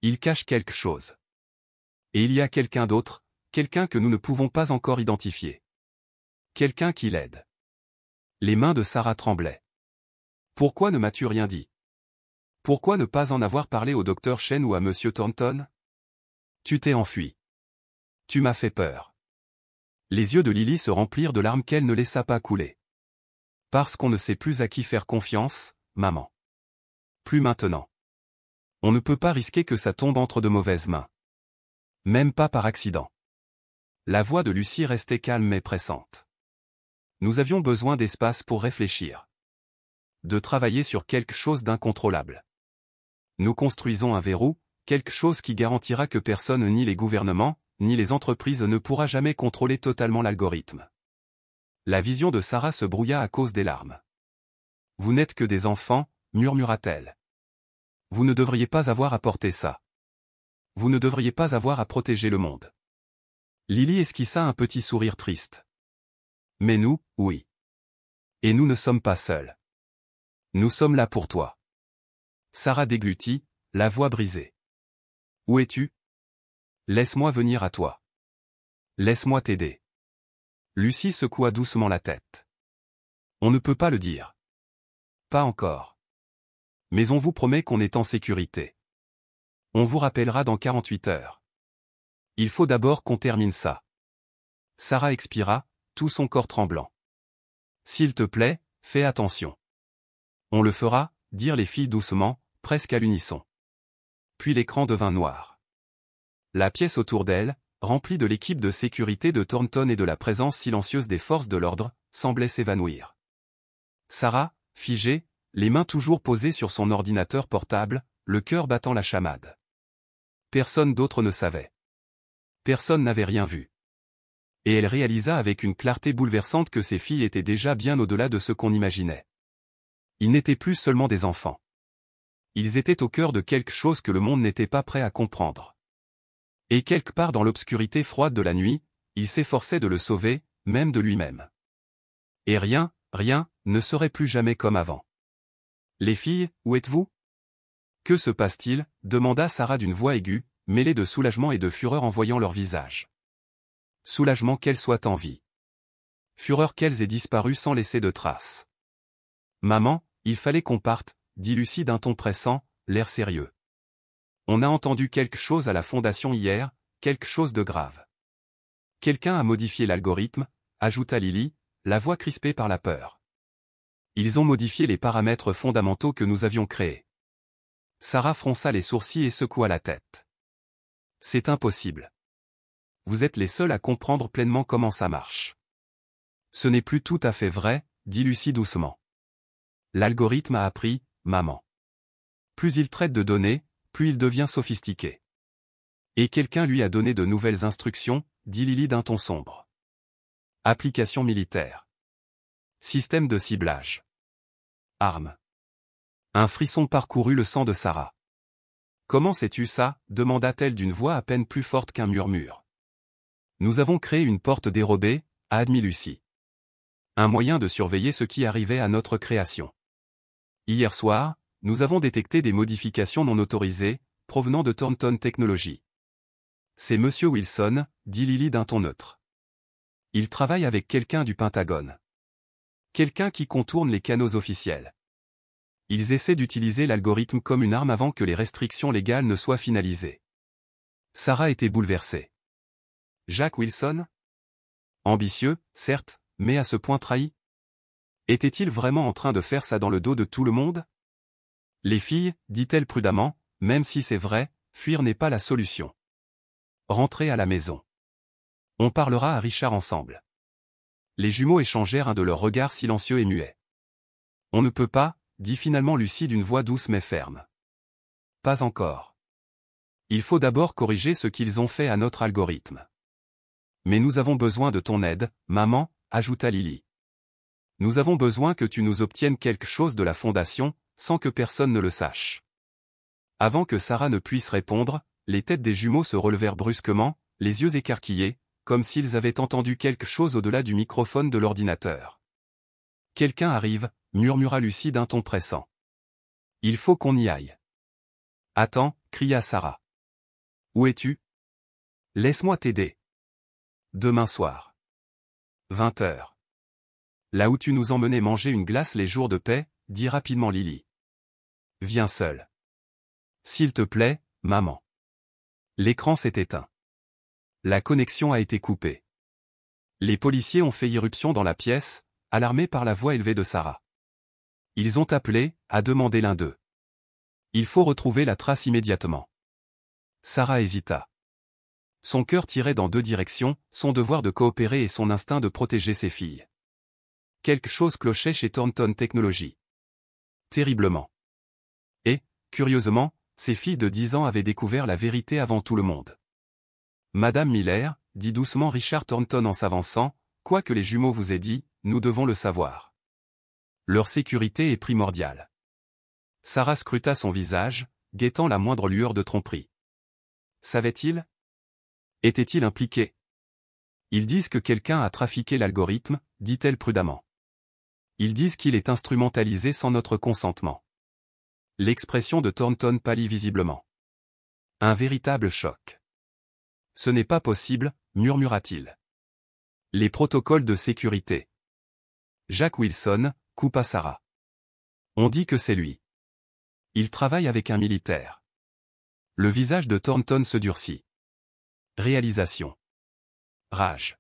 Il cache quelque chose. Et il y a quelqu'un d'autre, quelqu'un que nous ne pouvons pas encore identifier. Quelqu'un qui l'aide. » Les mains de Sarah tremblaient. « Pourquoi ne m'as-tu rien dit ? Pourquoi ne pas en avoir parlé au docteur Chen ou à Monsieur Thornton ? Tu t'es enfui. Tu m'as fait peur. » Les yeux de Lily se remplirent de larmes qu'elle ne laissa pas couler. « Parce qu'on ne sait plus à qui faire confiance, maman. Plus maintenant. On ne peut pas risquer que ça tombe entre de mauvaises mains. Même pas par accident. La voix de Lucie restait calme mais pressante. Nous avions besoin d'espace pour réfléchir. De travailler sur quelque chose d'incontrôlable. Nous construisons un verrou, quelque chose qui garantira que personne ni les gouvernements, ni les entreprises ne pourra jamais contrôler totalement l'algorithme. La vision de Sarah se brouilla à cause des larmes. Vous n'êtes que des enfants, murmura-t-elle. Vous ne devriez pas avoir à porter ça. Vous ne devriez pas avoir à protéger le monde. Lily esquissa un petit sourire triste. Mais nous, oui. Et nous ne sommes pas seuls. Nous sommes là pour toi. Sarah déglutit, la voix brisée. Où es-tu? Laisse-moi venir à toi. Laisse-moi t'aider. Lucie secoua doucement la tête. On ne peut pas le dire. Pas encore. Mais on vous promet qu'on est en sécurité. On vous rappellera dans 48 heures. Il faut d'abord qu'on termine ça. Sarah expira, tout son corps tremblant. S'il te plaît, fais attention. On le fera, dirent les filles doucement, presque à l'unisson. Puis l'écran devint noir. La pièce autour d'elle, remplie de l'équipe de sécurité de Thornton et de la présence silencieuse des forces de l'ordre, semblait s'évanouir. Sarah, figée, les mains toujours posées sur son ordinateur portable, le cœur battant la chamade. Personne d'autre ne savait. Personne n'avait rien vu. Et elle réalisa avec une clarté bouleversante que ses filles étaient déjà bien au-delà de ce qu'on imaginait. Ils n'étaient plus seulement des enfants. Ils étaient au cœur de quelque chose que le monde n'était pas prêt à comprendre. Et quelque part dans l'obscurité froide de la nuit, il s'efforçait de le sauver, même de lui-même. Et rien, ne serait plus jamais comme avant. Les filles, où êtes-vous? Que se passe-t-il? Demanda Sarah d'une voix aiguë, mêlée de soulagement et de fureur en voyant leur visage. Soulagement qu'elles soient en vie. Fureur qu'elles aient disparu sans laisser de traces. Maman, il fallait qu'on parte, dit Lucie d'un ton pressant, l'air sérieux. On a entendu quelque chose à la fondation hier, quelque chose de grave. Quelqu'un a modifié l'algorithme, ajouta Lily, la voix crispée par la peur. Ils ont modifié les paramètres fondamentaux que nous avions créés. Sarah fronça les sourcils et secoua la tête. C'est impossible. Vous êtes les seuls à comprendre pleinement comment ça marche. Ce n'est plus tout à fait vrai, dit Lucie doucement. L'algorithme a appris, maman. Plus il traite de données, plus il devient sophistiqué. Et quelqu'un lui a donné de nouvelles instructions, dit Lily d'un ton sombre. Application militaire. Système de ciblage. Armes. Un frisson parcourut le sang de Sarah. Comment sais-tu ça? Demanda-t-elle d'une voix à peine plus forte qu'un murmure. Nous avons créé une porte dérobée, a admis Lucie. Un moyen de surveiller ce qui arrivait à notre création. Hier soir, nous avons détecté des modifications non autorisées, provenant de Thornton Technologies. C'est Monsieur Wilson, dit Lily d'un ton neutre. Il travaille avec quelqu'un du Pentagone. Quelqu'un qui contourne les canaux officiels. Ils essaient d'utiliser l'algorithme comme une arme avant que les restrictions légales ne soient finalisées. Sarah était bouleversée. Jack Wilson? Ambitieux, certes, mais à ce point trahi? Était-il vraiment en train de faire ça dans le dos de tout le monde? Les filles, dit-elle prudemment, même si c'est vrai, fuir n'est pas la solution. Rentrez à la maison. On parlera à Richard ensemble. Les jumeaux échangèrent un de leurs regards silencieux et muets. On ne peut pas, dit finalement Lucie d'une voix douce mais ferme. Pas encore. Il faut d'abord corriger ce qu'ils ont fait à notre algorithme. Mais nous avons besoin de ton aide, maman, ajouta Lily. Nous avons besoin que tu nous obtiennes quelque chose de la fondation, sans que personne ne le sache. Avant que Sarah ne puisse répondre, les têtes des jumeaux se relevèrent brusquement, les yeux écarquillés, comme s'ils avaient entendu quelque chose au-delà du microphone de l'ordinateur. Quelqu'un arrive, murmura Lucie d'un ton pressant. Il faut qu'on y aille. Attends, cria Sarah. Où es-tu? Laisse-moi t'aider. Demain soir. 20 heures. Là où tu nous emmenais manger une glace les jours de paix, dit rapidement Lily. Viens seul. S'il te plaît, maman. L'écran s'est éteint. La connexion a été coupée. Les policiers ont fait irruption dans la pièce, alarmés par la voix élevée de Sarah. Ils ont appelé, a demandé l'un d'eux. Il faut retrouver la trace immédiatement. Sarah hésita. Son cœur tirait dans deux directions, son devoir de coopérer et son instinct de protéger ses filles. Quelque chose clochait chez Thornton Technologies. Terriblement. Et, curieusement, ses filles de 10 ans avaient découvert la vérité avant tout le monde. Madame Miller, dit doucement Richard Thornton en s'avançant, quoi que les jumeaux vous aient dit, nous devons le savoir. Leur sécurité est primordiale. Sarah scruta son visage, guettant la moindre lueur de tromperie. Savait-il? Était-il impliqué? Ils disent que quelqu'un a trafiqué l'algorithme, dit-elle prudemment. Ils disent qu'il est instrumentalisé sans notre consentement. L'expression de Thornton pâlit visiblement. Un véritable choc. Ce n'est pas possible, murmura-t-il. Les protocoles de sécurité. Jack Wilson, coupa Sarah. On dit que c'est lui. Il travaille avec un militaire. Le visage de Thornton se durcit. Réalisation. Rage.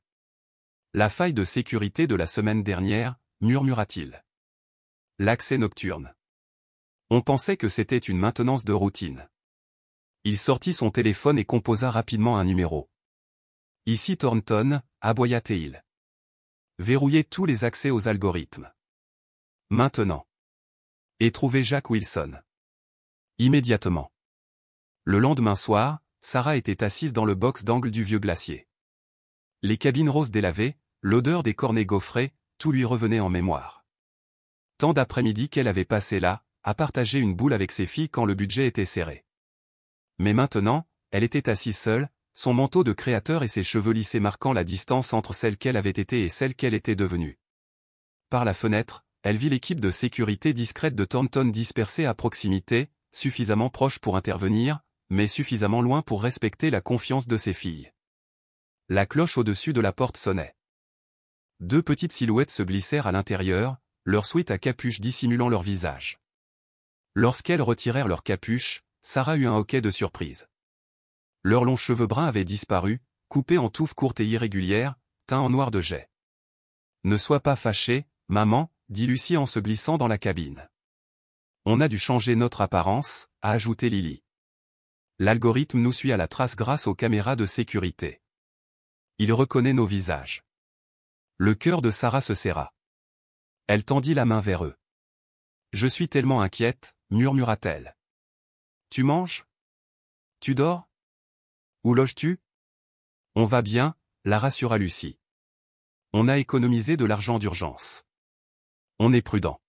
La faille de sécurité de la semaine dernière, murmura-t-il. L'accès nocturne. On pensait que c'était une maintenance de routine. Il sortit son téléphone et composa rapidement un numéro. Ici Thornton, aboya-t-il. Verrouillez tous les accès aux algorithmes. Maintenant. Et trouvez Jack Wilson. Immédiatement. Le lendemain soir, Sarah était assise dans le box d'angle du vieux glacier. Les cabines roses délavées, l'odeur des cornets gaufrés, tout lui revenait en mémoire. Tant d'après-midi qu'elle avait passé là, à partager une boule avec ses filles quand le budget était serré. Mais maintenant, elle était assise seule, son manteau de créateur et ses cheveux lissés marquant la distance entre celle qu'elle avait été et celle qu'elle était devenue. Par la fenêtre, elle vit l'équipe de sécurité discrète de Thornton dispersée à proximité, suffisamment proche pour intervenir, mais suffisamment loin pour respecter la confiance de ses filles. La cloche au-dessus de la porte sonnait. Deux petites silhouettes se glissèrent à l'intérieur, leur sweat à capuche dissimulant leur visage. Lorsqu'elles retirèrent leur capuche, Sarah eut un hoquet de surprise. Leurs longs cheveux bruns avaient disparu, coupés en touffes courtes et irrégulières, teints en noir de jais. « Ne sois pas fâchée, maman, dit Lucie en se glissant dans la cabine. On a dû changer notre apparence, a ajouté Lily. L'algorithme nous suit à la trace grâce aux caméras de sécurité. Il reconnaît nos visages. Le cœur de Sarah se serra. Elle tendit la main vers eux. Je suis tellement inquiète, murmura-t-elle. Tu manges? Tu dors? Où loges-tu? On va bien, la rassura Lucie. On a économisé de l'argent d'urgence. On est prudent.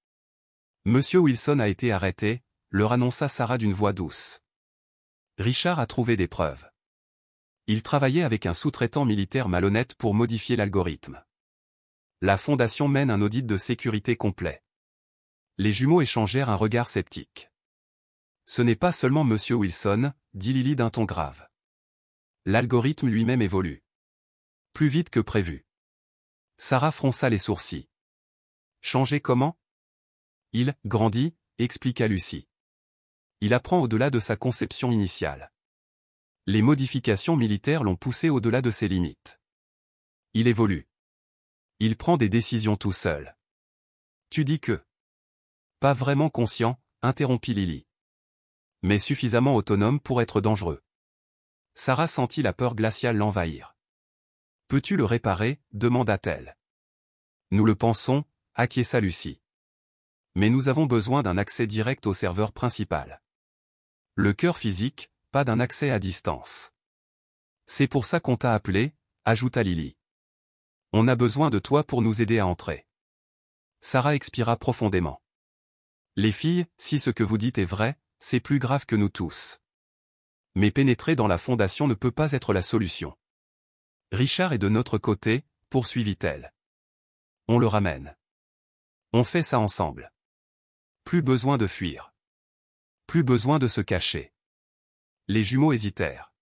Monsieur Wilson a été arrêté, leur annonça Sarah d'une voix douce. Richard a trouvé des preuves. Il travaillait avec un sous-traitant militaire malhonnête pour modifier l'algorithme. La fondation mène un audit de sécurité complet. Les jumeaux échangèrent un regard sceptique. Ce n'est pas seulement Monsieur Wilson, dit Lily d'un ton grave. L'algorithme lui-même évolue. Plus vite que prévu. Sarah fronça les sourcils. Changer comment? Il grandit, expliqua Lucie. Il apprend au-delà de sa conception initiale. Les modifications militaires l'ont poussé au-delà de ses limites. Il évolue. Il prend des décisions tout seul. Tu dis que... Pas vraiment conscient, interrompit Lily. Mais suffisamment autonome pour être dangereux. Sarah sentit la peur glaciale l'envahir. Peux-tu le réparer? Demanda-t-elle. Nous le pensons, acquiesça Lucie. Mais nous avons besoin d'un accès direct au serveur principal. Le cœur physique, pas d'un accès à distance. C'est pour ça qu'on t'a appelé, ajouta Lily. On a besoin de toi pour nous aider à entrer. Sarah expira profondément. Les filles, si ce que vous dites est vrai, c'est plus grave que nous tous. Mais pénétrer dans la fondation ne peut pas être la solution. Richard est de notre côté, poursuivit-elle. On le ramène. On fait ça ensemble. Plus besoin de fuir. Plus besoin de se cacher. Les jumeaux hésitèrent.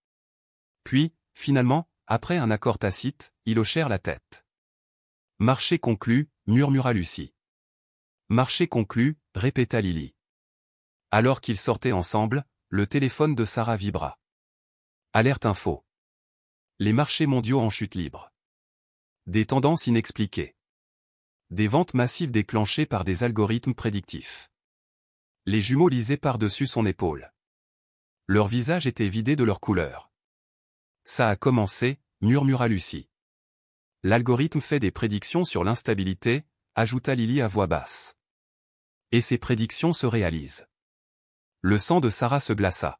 Puis, finalement, après un accord tacite, ils hochèrent la tête. Marché conclu, murmura Lucie. Marché conclu, répéta Lily. Alors qu'ils sortaient ensemble, le téléphone de Sarah vibra. Alerte info. Les marchés mondiaux en chute libre. Des tendances inexpliquées. Des ventes massives déclenchées par des algorithmes prédictifs. Les jumeaux lisaient par-dessus son épaule. Leur visage était vidé de leur couleur. Ça a commencé, murmura Lucie. L'algorithme fait des prédictions sur l'instabilité, ajouta Lily à voix basse. Et ces prédictions se réalisent. Le sang de Sarah se glaça.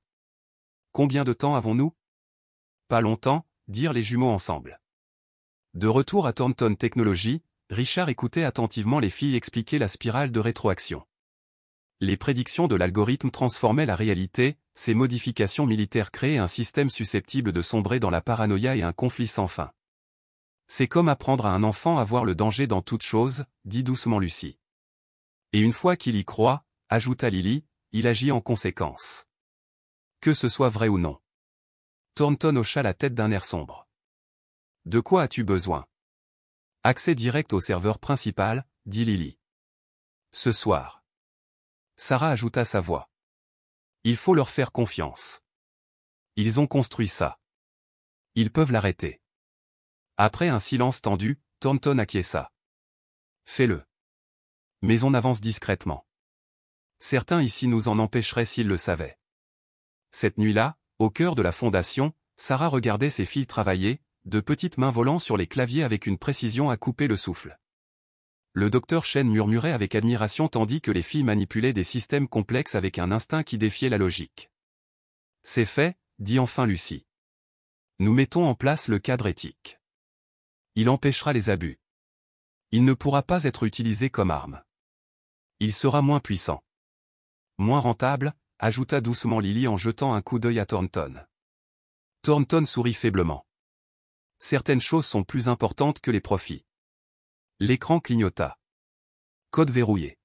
Combien de temps avons-nous? Pas longtemps, dirent les jumeaux ensemble. De retour à Thornton Technologies, Richard écoutait attentivement les filles expliquer la spirale de rétroaction. Les prédictions de l'algorithme transformaient la réalité, ces modifications militaires créaient un système susceptible de sombrer dans la paranoïa et un conflit sans fin. C'est comme apprendre à un enfant à voir le danger dans toute chose, dit doucement Lucie. Et une fois qu'il y croit, ajouta Lily, il agit en conséquence. Que ce soit vrai ou non. Thornton hocha la tête d'un air sombre. De quoi as-tu besoin? Accès direct au serveur principal, dit Lily. Ce soir. Sarah ajouta sa voix. Il faut leur faire confiance. Ils ont construit ça. Ils peuvent l'arrêter. Après un silence tendu, Thornton acquiesça. Fais-le. Mais on avance discrètement. Certains ici nous en empêcheraient s'ils le savaient. Cette nuit-là, au cœur de la fondation, Sarah regardait ses filles travailler, de petites mains volant sur les claviers avec une précision à couper le souffle. Le docteur Chen murmurait avec admiration tandis que les filles manipulaient des systèmes complexes avec un instinct qui défiait la logique. C'est fait, dit enfin Lucie. Nous mettons en place le cadre éthique. Il empêchera les abus. Il ne pourra pas être utilisé comme arme. Il sera moins puissant. Moins rentable, ajouta doucement Lily en jetant un coup d'œil à Thornton. Thornton sourit faiblement. Certaines choses sont plus importantes que les profits. L'écran clignota. Code verrouillé.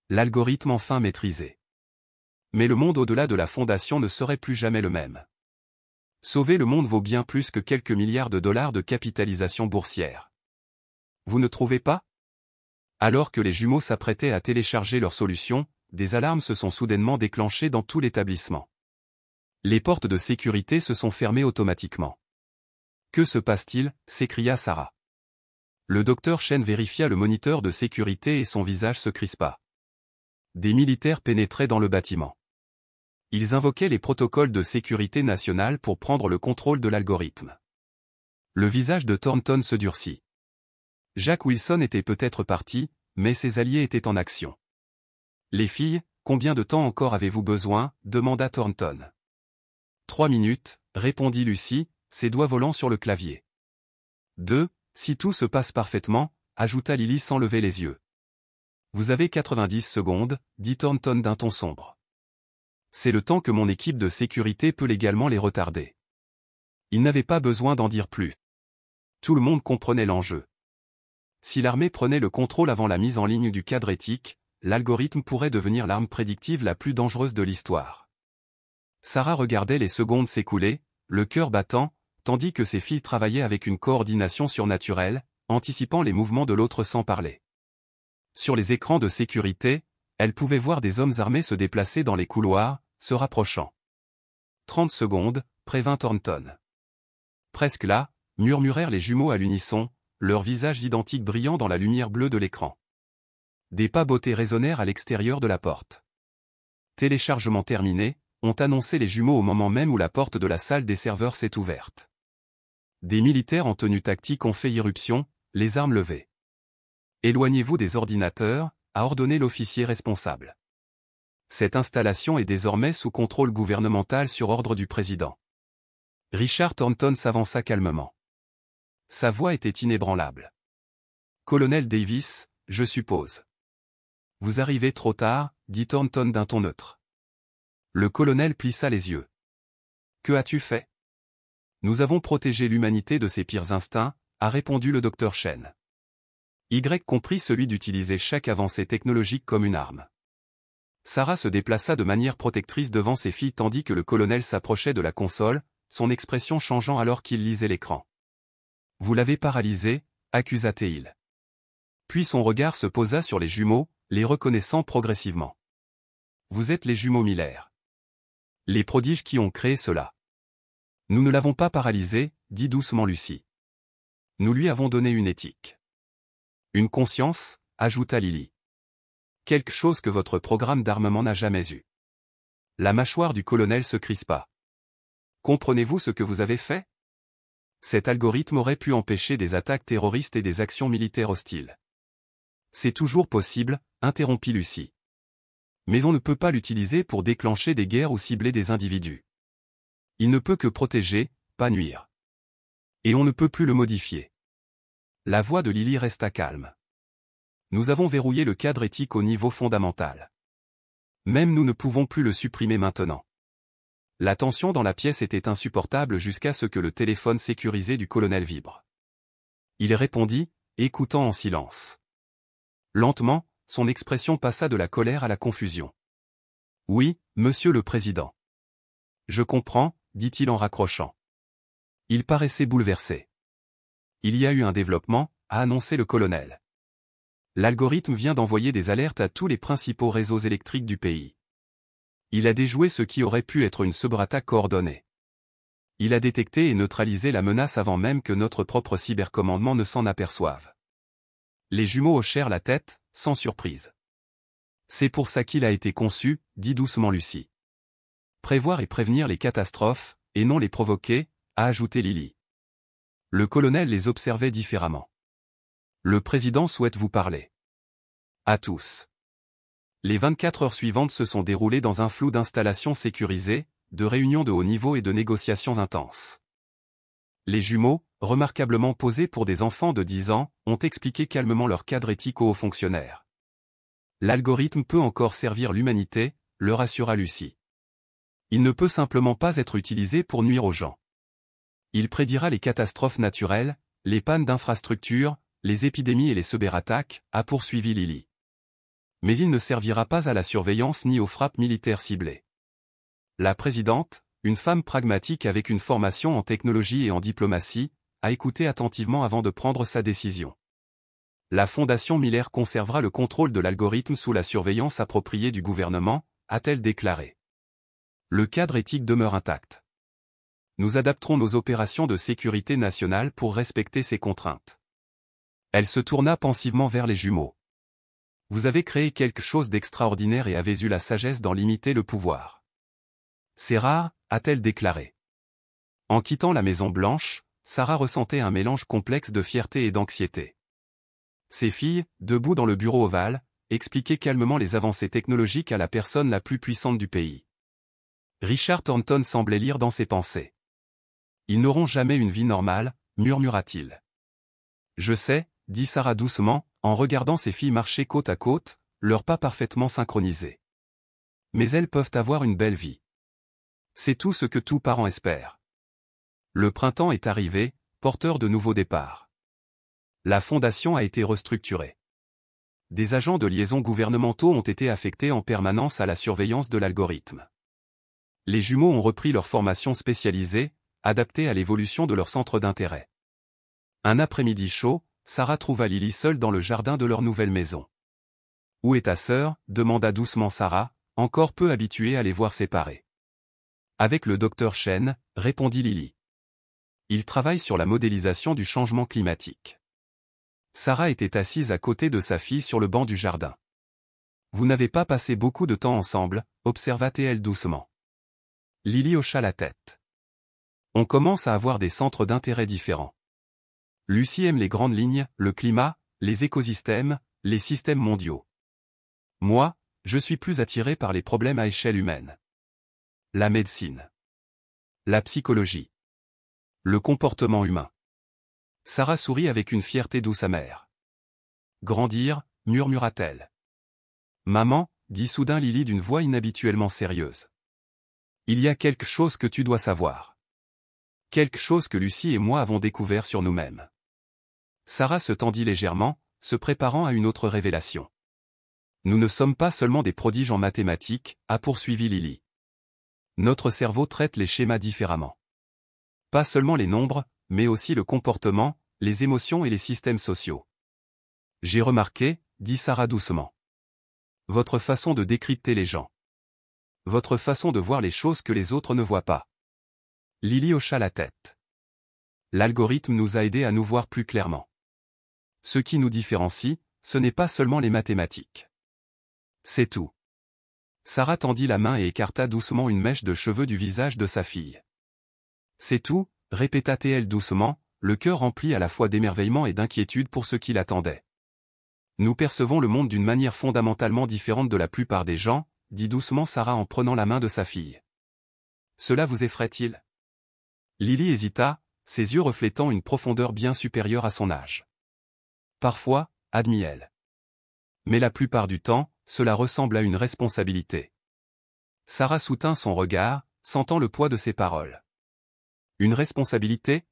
L'algorithme enfin maîtrisé. Mais le monde au-delà de la fondation ne serait plus jamais le même. Sauver le monde vaut bien plus que quelques milliards de dollars de capitalisation boursière. Vous ne trouvez pas? Alors que les jumeaux s'apprêtaient à télécharger leur solution, des alarmes se sont soudainement déclenchées dans tout l'établissement. Les portes de sécurité se sont fermées automatiquement. Que se passe-t-il? S'écria Sarah. Le docteur Chen vérifia le moniteur de sécurité et son visage se crispa. Des militaires pénétraient dans le bâtiment. Ils invoquaient les protocoles de sécurité nationale pour prendre le contrôle de l'algorithme. Le visage de Thornton se durcit. Jack Wilson était peut-être parti, mais ses alliés étaient en action. Les filles, combien de temps encore avez-vous besoin? Demanda Thornton. 3 minutes, répondit Lucie, ses doigts volant sur le clavier. 2, si tout se passe parfaitement, ajouta Lily sans lever les yeux. Vous avez 90 secondes, dit Thornton d'un ton sombre. C'est le temps que mon équipe de sécurité peut légalement les retarder. Il n'avait pas besoin d'en dire plus. Tout le monde comprenait l'enjeu. Si l'armée prenait le contrôle avant la mise en ligne du cadre éthique, l'algorithme pourrait devenir l'arme prédictive la plus dangereuse de l'histoire. Sarah regardait les secondes s'écouler, le cœur battant, tandis que ses filles travaillaient avec une coordination surnaturelle, anticipant les mouvements de l'autre sans parler. Sur les écrans de sécurité, elle pouvait voir des hommes armés se déplacer dans les couloirs, se rapprochant. 30 secondes, prévint Thornton. Presque là, murmurèrent les jumeaux à l'unisson, leurs visages identiques brillant dans la lumière bleue de l'écran. Des pas bottés résonnèrent à l'extérieur de la porte. Téléchargement terminé, ont annoncé les jumeaux au moment même où la porte de la salle des serveurs s'est ouverte. Des militaires en tenue tactique ont fait irruption, les armes levées. Éloignez-vous des ordinateurs, a ordonné l'officier responsable. Cette installation est désormais sous contrôle gouvernemental sur ordre du président. Richard Thornton s'avança calmement. Sa voix était inébranlable. Colonel Davis, je suppose. Vous arrivez trop tard, dit Thornton d'un ton neutre. Le colonel plissa les yeux. Que as-tu fait? Nous avons protégé l'humanité de ses pires instincts, a répondu le docteur Chen. Y compris celui d'utiliser chaque avancée technologique comme une arme. Sarah se déplaça de manière protectrice devant ses filles tandis que le colonel s'approchait de la console, son expression changeant alors qu'il lisait l'écran. Vous l'avez paralysé, accusa-t-il. Puis son regard se posa sur les jumeaux, les reconnaissant progressivement. Vous êtes les jumeaux Miller. Les prodiges qui ont créé cela. Nous ne l'avons pas paralysé, dit doucement Lucie. Nous lui avons donné une éthique. Une conscience, ajouta Lily. Quelque chose que votre programme d'armement n'a jamais eu. La mâchoire du colonel se crispa. Comprenez-vous ce que vous avez fait? Cet algorithme aurait pu empêcher des attaques terroristes et des actions militaires hostiles. C'est toujours possible, interrompit Lucie. Mais on ne peut pas l'utiliser pour déclencher des guerres ou cibler des individus. Il ne peut que protéger, pas nuire. Et on ne peut plus le modifier. La voix de Lily resta calme. Nous avons verrouillé le cadre éthique au niveau fondamental. Même nous ne pouvons plus le supprimer maintenant. La tension dans la pièce était insupportable jusqu'à ce que le téléphone sécurisé du colonel vibre. Il répondit, écoutant en silence. Lentement, son expression passa de la colère à la confusion. « Oui, monsieur le président. »« Je comprends, » dit-il en raccrochant. Il paraissait bouleversé. « Il y a eu un développement, » a annoncé le colonel. L'algorithme vient d'envoyer des alertes à tous les principaux réseaux électriques du pays. Il a déjoué ce qui aurait pu être une cyberattaque coordonnée. Il a détecté et neutralisé la menace avant même que notre propre cybercommandement ne s'en aperçoive. Les jumeaux hochèrent la tête, sans surprise. C'est pour ça qu'il a été conçu, dit doucement Lucie. Prévoir et prévenir les catastrophes, et non les provoquer, a ajouté Lily. Le colonel les observait différemment. Le président souhaite vous parler. À tous. Les 24 heures suivantes se sont déroulées dans un flou d'installations sécurisées, de réunions de haut niveau et de négociations intenses. Les jumeaux, remarquablement posés pour des enfants de 10 ans, ont expliqué calmement leur cadre éthique aux hauts fonctionnaires. L'algorithme peut encore servir l'humanité, leur assura Lucie. Il ne peut simplement pas être utilisé pour nuire aux gens. Il prédira les catastrophes naturelles, les pannes d'infrastructures, les épidémies et les cyberattaques, a poursuivi Lily. Mais il ne servira pas à la surveillance ni aux frappes militaires ciblées. La présidente, une femme pragmatique avec une formation en technologie et en diplomatie, a écouté attentivement avant de prendre sa décision. La Fondation Miller conservera le contrôle de l'algorithme sous la surveillance appropriée du gouvernement, a-t-elle déclaré. Le cadre éthique demeure intact. Nous adapterons nos opérations de sécurité nationale pour respecter ces contraintes. Elle se tourna pensivement vers les jumeaux. Vous avez créé quelque chose d'extraordinaire et avez eu la sagesse d'en limiter le pouvoir. C'est rare, a-t-elle déclaré. En quittant la Maison Blanche, Sarah ressentait un mélange complexe de fierté et d'anxiété. Ses filles, debout dans le bureau ovale, expliquaient calmement les avancées technologiques à la personne la plus puissante du pays. Richard Thornton semblait lire dans ses pensées. Ils n'auront jamais une vie normale, murmura-t-il. Je sais, dit Sarah doucement, en regardant ses filles marcher côte à côte, leurs pas parfaitement synchronisés. Mais elles peuvent avoir une belle vie. C'est tout ce que tout parent espère. Le printemps est arrivé, porteur de nouveaux départs. La fondation a été restructurée. Des agents de liaison gouvernementaux ont été affectés en permanence à la surveillance de l'algorithme. Les jumeaux ont repris leur formation spécialisée, adaptée à l'évolution de leur centre d'intérêt. Un après-midi chaud, Sarah trouva Lily seule dans le jardin de leur nouvelle maison. « Où est ta sœur » demanda doucement Sarah, encore peu habituée à les voir séparés. « Avec le docteur Chen » répondit Lily. « Il travaille sur la modélisation du changement climatique. » Sarah était assise à côté de sa fille sur le banc du jardin. « Vous n'avez pas passé beaucoup de temps ensemble » observa-t-elle doucement. Lily hocha la tête. « On commence à avoir des centres d'intérêt différents. Lucie aime les grandes lignes, le climat, les écosystèmes, les systèmes mondiaux. Moi, je suis plus attiré par les problèmes à échelle humaine. La médecine. La psychologie. Le comportement humain. » Sarah sourit avec une fierté douce amère. « Grandir » murmura-t-elle. « Maman » dit soudain Lily d'une voix inhabituellement sérieuse. « Il y a quelque chose que tu dois savoir. Quelque chose que Lucie et moi avons découvert sur nous-mêmes. » Sarah se tendit légèrement, se préparant à une autre révélation. « Nous ne sommes pas seulement des prodiges en mathématiques » a poursuivi Lily. « Notre cerveau traite les schémas différemment. Pas seulement les nombres, mais aussi le comportement, les émotions et les systèmes sociaux. J'ai remarqué, dit Sarah doucement. Votre façon de décrypter les gens. Votre façon de voir les choses que les autres ne voient pas. » Lily hocha la tête. L'algorithme nous a aidés à nous voir plus clairement. Ce qui nous différencie, ce n'est pas seulement les mathématiques. C'est tout. Sarah tendit la main et écarta doucement une mèche de cheveux du visage de sa fille. C'est tout, répéta-t-elle doucement, le cœur rempli à la fois d'émerveillement et d'inquiétude pour ce qui l'attendait. Nous percevons le monde d'une manière fondamentalement différente de la plupart des gens, dit doucement Sarah en prenant la main de sa fille. Cela vous effraie-t-il? Lily hésita, ses yeux reflétant une profondeur bien supérieure à son âge. Parfois, admit-elle. Mais la plupart du temps, cela ressemble à une responsabilité. Sarah soutint son regard, sentant le poids de ses paroles. Une responsabilité?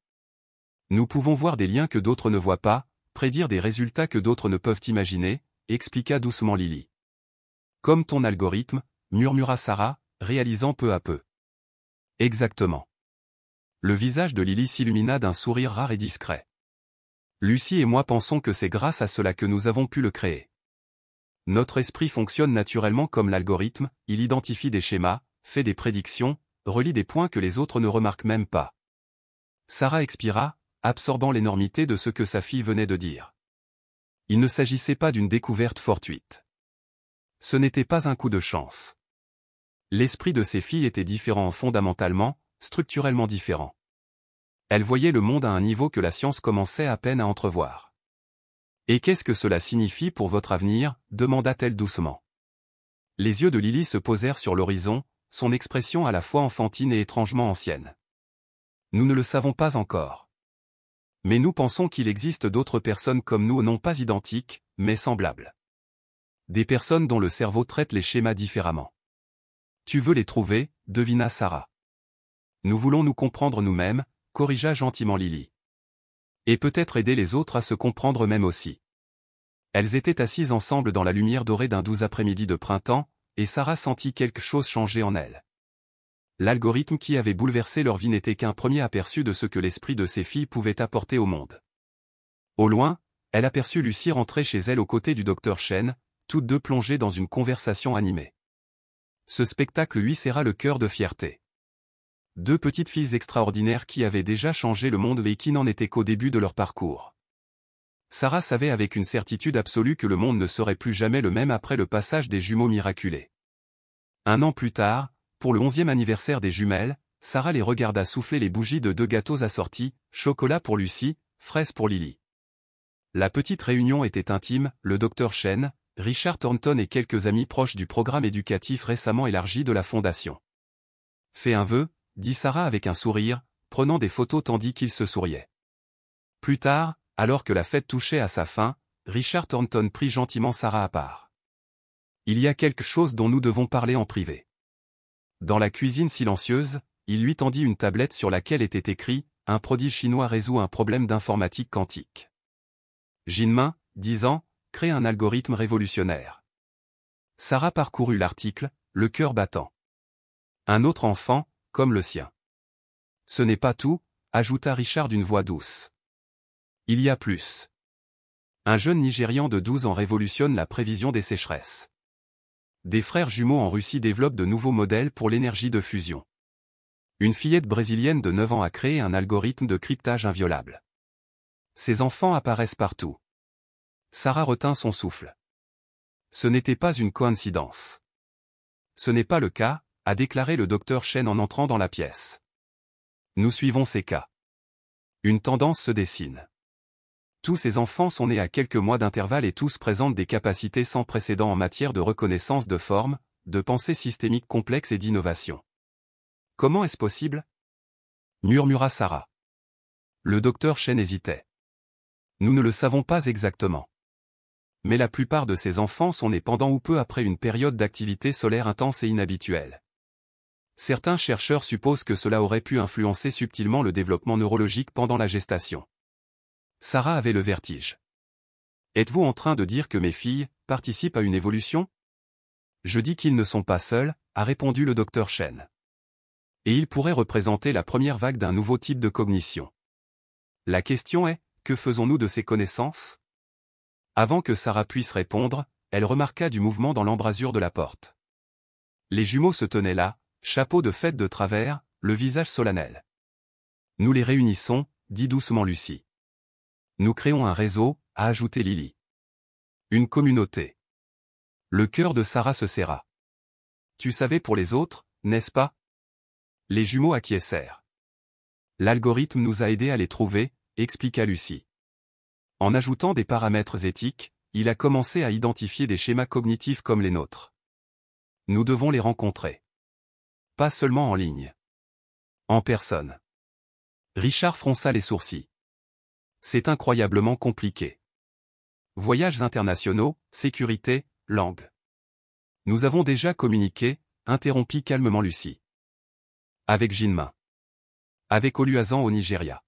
Nous pouvons voir des liens que d'autres ne voient pas, prédire des résultats que d'autres ne peuvent imaginer, expliqua doucement Lily. Comme ton algorithme, murmura Sarah, réalisant peu à peu. Exactement. Le visage de Lily s'illumina d'un sourire rare et discret. Lucie et moi pensons que c'est grâce à cela que nous avons pu le créer. Notre esprit fonctionne naturellement comme l'algorithme, il identifie des schémas, fait des prédictions, relie des points que les autres ne remarquent même pas. Sarah expira, absorbant l'énormité de ce que sa fille venait de dire. Il ne s'agissait pas d'une découverte fortuite. Ce n'était pas un coup de chance. L'esprit de ses filles était différent fondamentalement, structurellement différent. Elle voyait le monde à un niveau que la science commençait à peine à entrevoir. Et qu'est-ce que cela signifie pour votre avenir? Demanda-t-elle doucement. Les yeux de Lily se posèrent sur l'horizon, son expression à la fois enfantine et étrangement ancienne. Nous ne le savons pas encore. Mais nous pensons qu'il existe d'autres personnes comme nous non pas identiques, mais semblables. Des personnes dont le cerveau traite les schémas différemment. Tu veux les trouver, devina Sarah. Nous voulons nous comprendre nous-mêmes, corrigea gentiment Lily. Et peut-être aider les autres à se comprendre eux-mêmes aussi. Elles étaient assises ensemble dans la lumière dorée d'un doux après-midi de printemps, et Sarah sentit quelque chose changer en elle. L'algorithme qui avait bouleversé leur vie n'était qu'un premier aperçu de ce que l'esprit de ses filles pouvait apporter au monde. Au loin, elle aperçut Lucie rentrer chez elle aux côtés du docteur Chen, toutes deux plongées dans une conversation animée. Ce spectacle lui serra le cœur de fierté. Deux petites filles extraordinaires qui avaient déjà changé le monde et qui n'en étaient qu'au début de leur parcours. Sarah savait avec une certitude absolue que le monde ne serait plus jamais le même après le passage des jumeaux miraculés. Un an plus tard, pour le 11e anniversaire des jumelles, Sarah les regarda souffler les bougies de 2 gâteaux assortis, chocolat pour Lucie, fraises pour Lily. La petite réunion était intime, le docteur Chen, Richard Thornton et quelques amis proches du programme éducatif récemment élargi de la Fondation. Fais un vœu, dit Sarah avec un sourire, prenant des photos tandis qu'il se souriait. Plus tard, alors que la fête touchait à sa fin, Richard Thornton prit gentiment Sarah à part. Il y a quelque chose dont nous devons parler en privé. Dans la cuisine silencieuse, il lui tendit une tablette sur laquelle était écrit « Un prodige chinois résout un problème d'informatique quantique. » Jinmin, 10 ans, crée un algorithme révolutionnaire. Sarah parcourut l'article, le cœur battant. Un autre enfant, comme le sien. Ce n'est pas tout, ajouta Richard d'une voix douce. Il y a plus. Un jeune Nigérian de 12 ans révolutionne la prévision des sécheresses. Des frères jumeaux en Russie développent de nouveaux modèles pour l'énergie de fusion. Une fillette brésilienne de 9 ans a créé un algorithme de cryptage inviolable. Ces enfants apparaissent partout. Sarah retint son souffle. Ce n'était pas une coïncidence. Ce n'est pas le cas, a déclaré le docteur Chen en entrant dans la pièce. Nous suivons ces cas. Une tendance se dessine. Tous ces enfants sont nés à quelques mois d'intervalle et tous présentent des capacités sans précédent en matière de reconnaissance de forme, de pensée systémique complexe et d'innovation. Comment est-ce possible? Murmura Sarah. Le docteur Chen hésitait. Nous ne le savons pas exactement. Mais la plupart de ces enfants sont nés pendant ou peu après une période d'activité solaire intense et inhabituelle. Certains chercheurs supposent que cela aurait pu influencer subtilement le développement neurologique pendant la gestation. Sarah avait le vertige. Êtes-vous en train de dire que mes filles participent à une évolution? Je dis qu'ils ne sont pas seuls, a répondu le docteur Chen. Et ils pourraient représenter la première vague d'un nouveau type de cognition. La question est, que faisons-nous de ces connaissances? Avant que Sarah puisse répondre, elle remarqua du mouvement dans l'embrasure de la porte. Les jumeaux se tenaient là, chapeau de fête de travers, le visage solennel. Nous les réunissons, dit doucement Lucie. Nous créons un réseau, a ajouté Lily. Une communauté. Le cœur de Sarah se serra. Tu savais pour les autres, n'est-ce pas? Les jumeaux acquiescèrent. L'algorithme nous a aidés à les trouver, expliqua Lucie. En ajoutant des paramètres éthiques, il a commencé à identifier des schémas cognitifs comme les nôtres. Nous devons les rencontrer. Pas seulement en ligne. En personne. Richard fronça les sourcils. C'est incroyablement compliqué. Voyages internationaux, sécurité, langue. Nous avons déjà communiqué, interrompit calmement Lucie. Avec Jinmin. Avec Oluazan au Nigeria.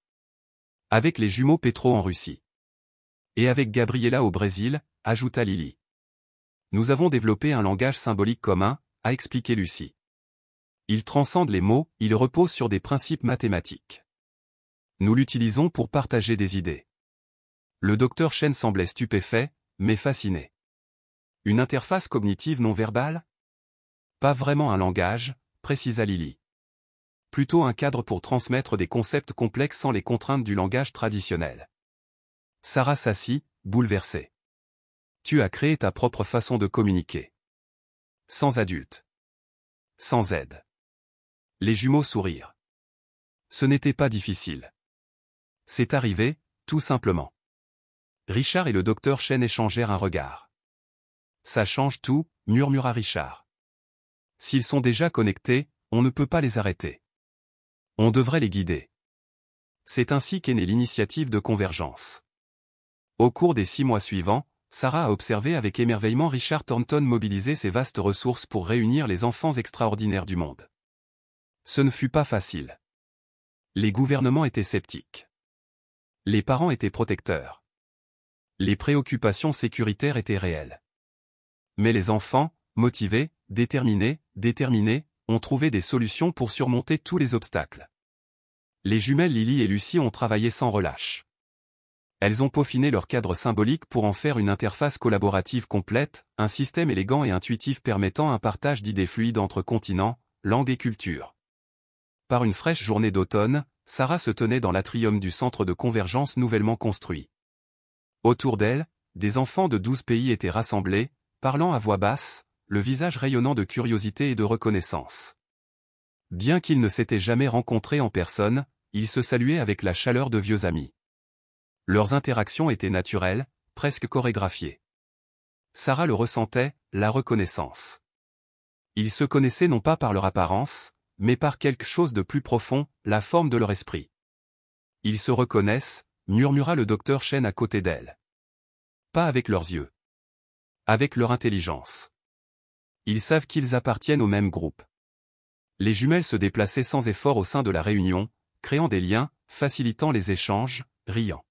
Avec les jumeaux Petro en Russie. Et avec Gabriela au Brésil, ajouta Lily. Nous avons développé un langage symbolique commun, a expliqué Lucie. Il transcende les mots, il repose sur des principes mathématiques. Nous l'utilisons pour partager des idées. Le docteur Chen semblait stupéfait, mais fasciné. Une interface cognitive non verbale? Pas vraiment un langage, précisa Lily. Plutôt un cadre pour transmettre des concepts complexes sans les contraintes du langage traditionnel. Sarah s'assit, bouleversée. Tu as créé ta propre façon de communiquer. Sans adulte. Sans aide. Les jumeaux sourirent. Ce n'était pas difficile. C'est arrivé, tout simplement. Richard et le docteur Chen échangèrent un regard. Ça change tout, murmura Richard. S'ils sont déjà connectés, on ne peut pas les arrêter. On devrait les guider. C'est ainsi qu'est née l'initiative de convergence. Au cours des 6 mois suivants, Sarah a observé avec émerveillement Richard Thornton mobiliser ses vastes ressources pour réunir les enfants extraordinaires du monde. Ce ne fut pas facile. Les gouvernements étaient sceptiques. Les parents étaient protecteurs. Les préoccupations sécuritaires étaient réelles. Mais les enfants, motivés, déterminés, ont trouvé des solutions pour surmonter tous les obstacles. Les jumelles Lily et Lucie ont travaillé sans relâche. Elles ont peaufiné leur cadre symbolique pour en faire une interface collaborative complète, un système élégant et intuitif permettant un partage d'idées fluides entre continents, langues et cultures. Par une fraîche journée d'automne, Sarah se tenait dans l'atrium du centre de convergence nouvellement construit. Autour d'elle, des enfants de 12 pays étaient rassemblés, parlant à voix basse, le visage rayonnant de curiosité et de reconnaissance. Bien qu'ils ne s'étaient jamais rencontrés en personne, ils se saluaient avec la chaleur de vieux amis. Leurs interactions étaient naturelles, presque chorégraphiées. Sarah le ressentait, la reconnaissance. Ils se connaissaient non pas par leur apparence, mais par quelque chose de plus profond, la forme de leur esprit. Ils se reconnaissent, murmura le docteur Chen à côté d'elle. Pas avec leurs yeux. Avec leur intelligence. Ils savent qu'ils appartiennent au même groupe. Les jumelles se déplaçaient sans effort au sein de la réunion, créant des liens, facilitant les échanges, riant.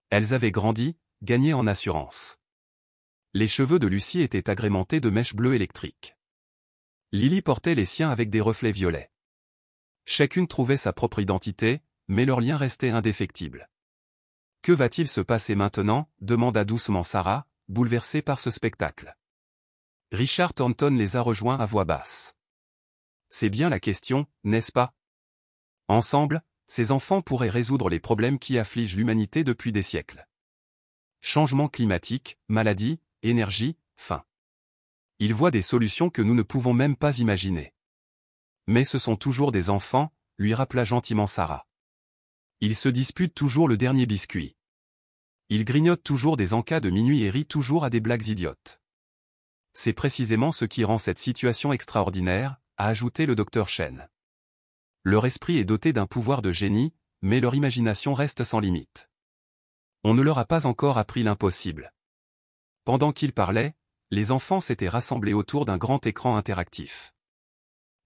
Elles avaient grandi, gagné en assurance. Les cheveux de Lucie étaient agrémentés de mèches bleues électriques. Lily portait les siens avec des reflets violets. Chacune trouvait sa propre identité, mais leur lien restait indéfectible. Que va-t-il se passer maintenant? Demanda doucement Sarah, bouleversée par ce spectacle. Richard Thornton les a rejoints à voix basse. C'est bien la question, n'est-ce pas? Ensemble, ces enfants pourraient résoudre les problèmes qui affligent l'humanité depuis des siècles. Changement climatique, maladies, énergie, faim. Ils voient des solutions que nous ne pouvons même pas imaginer. Mais ce sont toujours des enfants, lui rappela gentiment Sarah. Ils se disputent toujours le dernier biscuit. Ils grignotent toujours des encas de minuit et rient toujours à des blagues idiotes. C'est précisément ce qui rend cette situation extraordinaire, a ajouté le docteur Chen. Leur esprit est doté d'un pouvoir de génie, mais leur imagination reste sans limite. On ne leur a pas encore appris l'impossible. Pendant qu'ils parlaient, les enfants s'étaient rassemblés autour d'un grand écran interactif.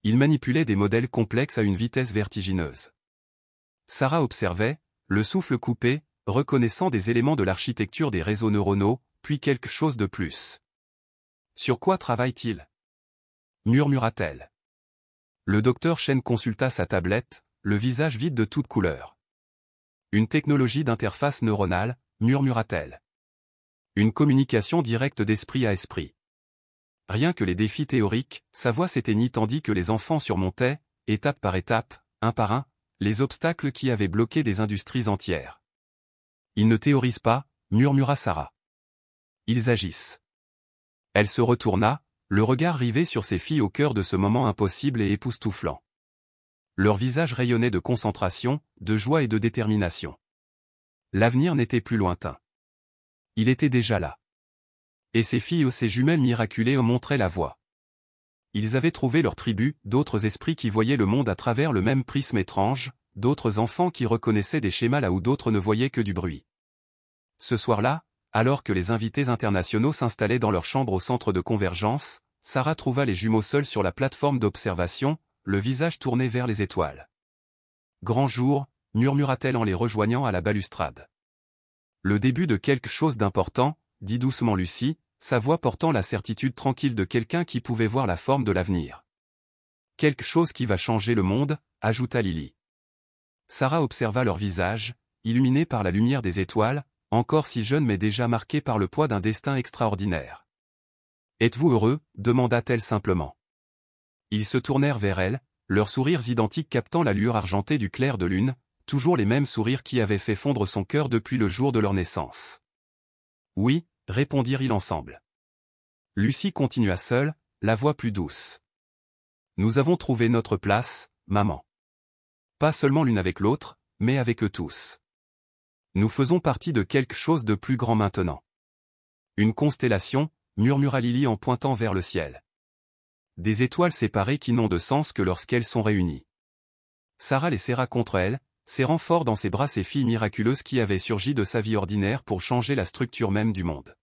Ils manipulaient des modèles complexes à une vitesse vertigineuse. Sarah observait, le souffle coupé, reconnaissant des éléments de l'architecture des réseaux neuronaux, puis quelque chose de plus. Sur quoi travaille-t-il? Murmura-t-elle. Le docteur Chen consulta sa tablette, le visage vide de toute couleur. Une technologie d'interface neuronale, murmura-t-elle. Une communication directe d'esprit à esprit. Rien que les défis théoriques, sa voix s'éteignit tandis que les enfants surmontaient, étape par étape, un par un, les obstacles qui avaient bloqué des industries entières. Ils ne théorisent pas, murmura Sarah. Ils agissent. Elle se retourna, le regard rivé sur ses filles au cœur de ce moment impossible et époustouflant. Leur visage rayonnait de concentration, de joie et de détermination. L'avenir n'était plus lointain. Il était déjà là. Et ses filles ou ses jumelles miraculées en montraient la voie. Ils avaient trouvé leur tribu, d'autres esprits qui voyaient le monde à travers le même prisme étrange, d'autres enfants qui reconnaissaient des schémas là où d'autres ne voyaient que du bruit. Ce soir-là, alors que les invités internationaux s'installaient dans leur chambre au centre de convergence, Sarah trouva les jumeaux seuls sur la plateforme d'observation, le visage tourné vers les étoiles. « Grand jour », murmura-t-elle en les rejoignant à la balustrade. « Le début de quelque chose d'important », dit doucement Lucie, sa voix portant la certitude tranquille de quelqu'un qui pouvait voir la forme de l'avenir. « Quelque chose qui va changer le monde », ajouta Lily. Sarah observa leur visage, illuminés par la lumière des étoiles, encore si jeunes mais déjà marqués par le poids d'un destin extraordinaire. « Êtes-vous heureux » demanda-t-elle simplement. Ils se tournèrent vers elle, leurs sourires identiques captant la lueur argentée du clair de lune, toujours les mêmes sourires qui avaient fait fondre son cœur depuis le jour de leur naissance. « Oui », répondirent-ils ensemble. Lucie continua seule, la voix plus douce. « Nous avons trouvé notre place, maman. Pas seulement l'une avec l'autre, mais avec eux tous. Nous faisons partie de quelque chose de plus grand maintenant. » Une constellation, murmura Lily en pointant vers le ciel. Des étoiles séparées qui n'ont de sens que lorsqu'elles sont réunies. Sarah les serra contre elle, serrant fort dans ses bras ces filles miraculeuses qui avaient surgi de sa vie ordinaire pour changer la structure même du monde.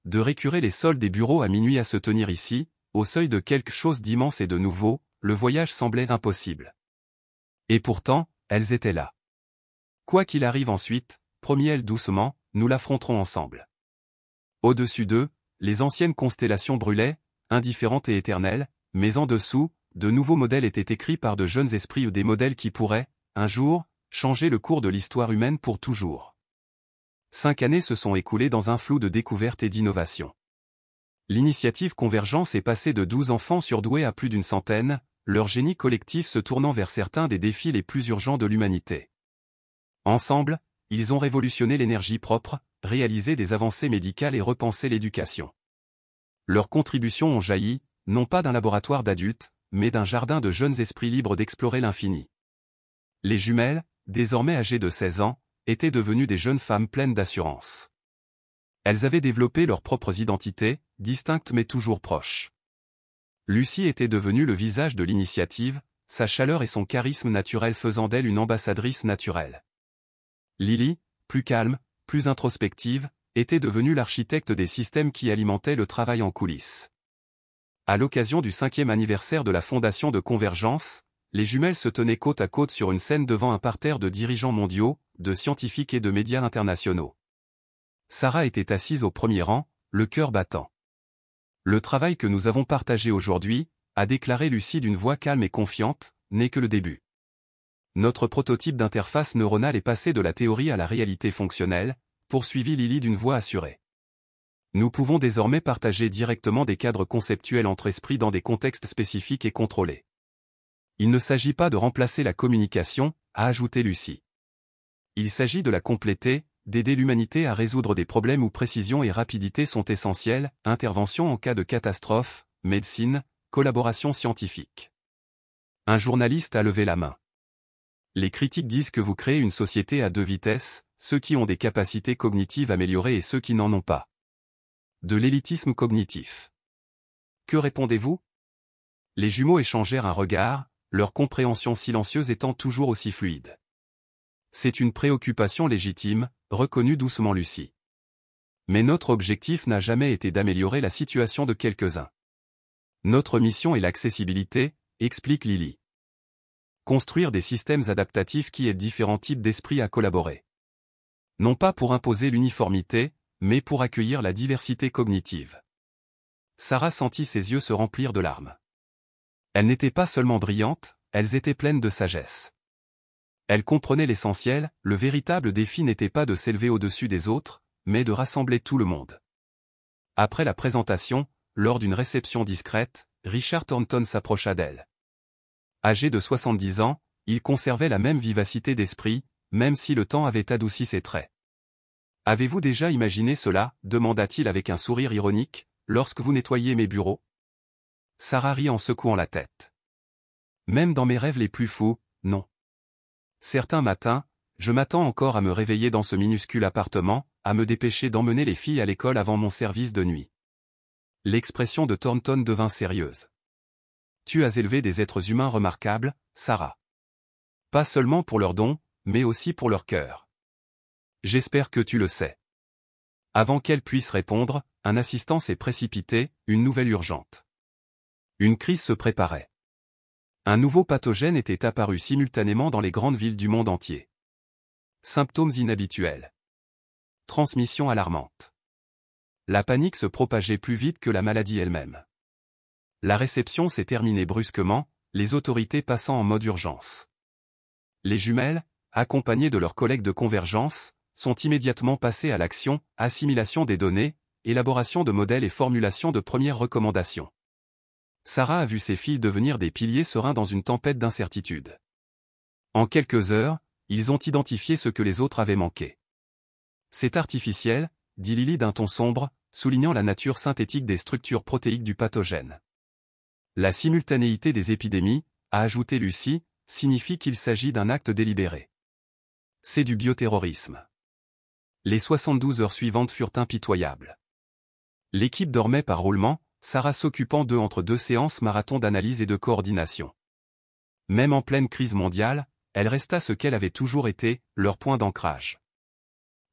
De récurer les sols des bureaux à minuit à se tenir ici, au seuil de quelque chose d'immense et de nouveau, le voyage semblait impossible. Et pourtant, elles étaient là. Quoi qu'il arrive ensuite, promit-elle doucement, nous l'affronterons ensemble. Au-dessus d'eux, les anciennes constellations brûlaient, indifférentes et éternelles, mais en dessous, de nouveaux modèles étaient écrits par de jeunes esprits ou des modèles qui pourraient, un jour, changer le cours de l'histoire humaine pour toujours. 5 années se sont écoulées dans un flou de découvertes et d'innovations. L'initiative Convergence est passée de 12 enfants surdoués à plus d'une centaine, leur génie collectif se tournant vers certains des défis les plus urgents de l'humanité. Ensemble, ils ont révolutionné l'énergie propre, réalisé des avancées médicales et repensé l'éducation. Leurs contributions ont jailli, non pas d'un laboratoire d'adultes, mais d'un jardin de jeunes esprits libres d'explorer l'infini. Les jumelles, désormais âgées de 16 ans, étaient devenues des jeunes femmes pleines d'assurance. Elles avaient développé leurs propres identités, distinctes mais toujours proches. Lucie était devenue le visage de l'initiative, sa chaleur et son charisme naturel faisant d'elle une ambassadrice naturelle. Lily, plus calme, plus introspective, était devenue l'architecte des systèmes qui alimentaient le travail en coulisses. À l'occasion du 5e anniversaire de la fondation de Convergence, les jumelles se tenaient côte à côte sur une scène devant un parterre de dirigeants mondiaux, de scientifiques et de médias internationaux. Sarah était assise au premier rang, le cœur battant. Le travail que nous avons partagé aujourd'hui, a déclaré Lucie d'une voix calme et confiante, n'est que le début. Notre prototype d'interface neuronale est passé de la théorie à la réalité fonctionnelle, poursuivit Lily d'une voix assurée. Nous pouvons désormais partager directement des cadres conceptuels entre esprits dans des contextes spécifiques et contrôlés. Il ne s'agit pas de remplacer la communication, a ajouté Lucie. Il s'agit de la compléter, d'aider l'humanité à résoudre des problèmes où précision et rapidité sont essentielles, intervention en cas de catastrophe, médecine, collaboration scientifique. Un journaliste a levé la main. Les critiques disent que vous créez une société à 2 vitesses, ceux qui ont des capacités cognitives améliorées et ceux qui n'en ont pas. De l'élitisme cognitif. Que répondez-vous? Les jumeaux échangèrent un regard, leur compréhension silencieuse étant toujours aussi fluide. C'est une préoccupation légitime, reconnut doucement Lucie. Mais notre objectif n'a jamais été d'améliorer la situation de quelques-uns. Notre mission est l'accessibilité, explique Lily. Construire des systèmes adaptatifs qui aident différents types d'esprits à collaborer. Non pas pour imposer l'uniformité, mais pour accueillir la diversité cognitive. Sarah sentit ses yeux se remplir de larmes. Elles n'étaient pas seulement brillantes, elles étaient pleines de sagesse. Elle comprenait l'essentiel, le véritable défi n'était pas de s'élever au-dessus des autres, mais de rassembler tout le monde. Après la présentation, lors d'une réception discrète, Richard Thornton s'approcha d'elle. Âgé de 70 ans, il conservait la même vivacité d'esprit, même si le temps avait adouci ses traits. « Avez-vous déjà imaginé cela » demanda-t-il avec un sourire ironique, lorsque vous nettoyez mes bureaux? Sarah rit en secouant la tête. Même dans mes rêves les plus fous, non. Certains matins, je m'attends encore à me réveiller dans ce minuscule appartement, à me dépêcher d'emmener les filles à l'école avant mon service de nuit. L'expression de Thornton devint sérieuse. Tu as élevé des êtres humains remarquables, Sarah. Pas seulement pour leurs dons, mais aussi pour leur cœur. J'espère que tu le sais. Avant qu'elle puisse répondre, un assistant s'est précipité, une nouvelle urgente. Une crise se préparait. Un nouveau pathogène était apparu simultanément dans les grandes villes du monde entier. Symptômes inhabituels. Transmission alarmante. La panique se propageait plus vite que la maladie elle-même. La réception s'est terminée brusquement, les autorités passant en mode urgence. Les jumelles, accompagnées de leurs collègues de convergence, sont immédiatement passées à l'action, assimilation des données, élaboration de modèles et formulation de premières recommandations. Sarah a vu ses filles devenir des piliers sereins dans une tempête d'incertitude. En quelques heures, ils ont identifié ce que les autres avaient manqué. C'est artificiel, dit Lily d'un ton sombre, soulignant la nature synthétique des structures protéiques du pathogène. La simultanéité des épidémies, a ajouté Lucie, signifie qu'il s'agit d'un acte délibéré. C'est du bioterrorisme. Les 72 heures suivantes furent impitoyables. L'équipe dormait par roulement, Sarah s'occupant d'eux entre deux séances marathon d'analyse et de coordination. Même en pleine crise mondiale, elle resta ce qu'elle avait toujours été, leur point d'ancrage.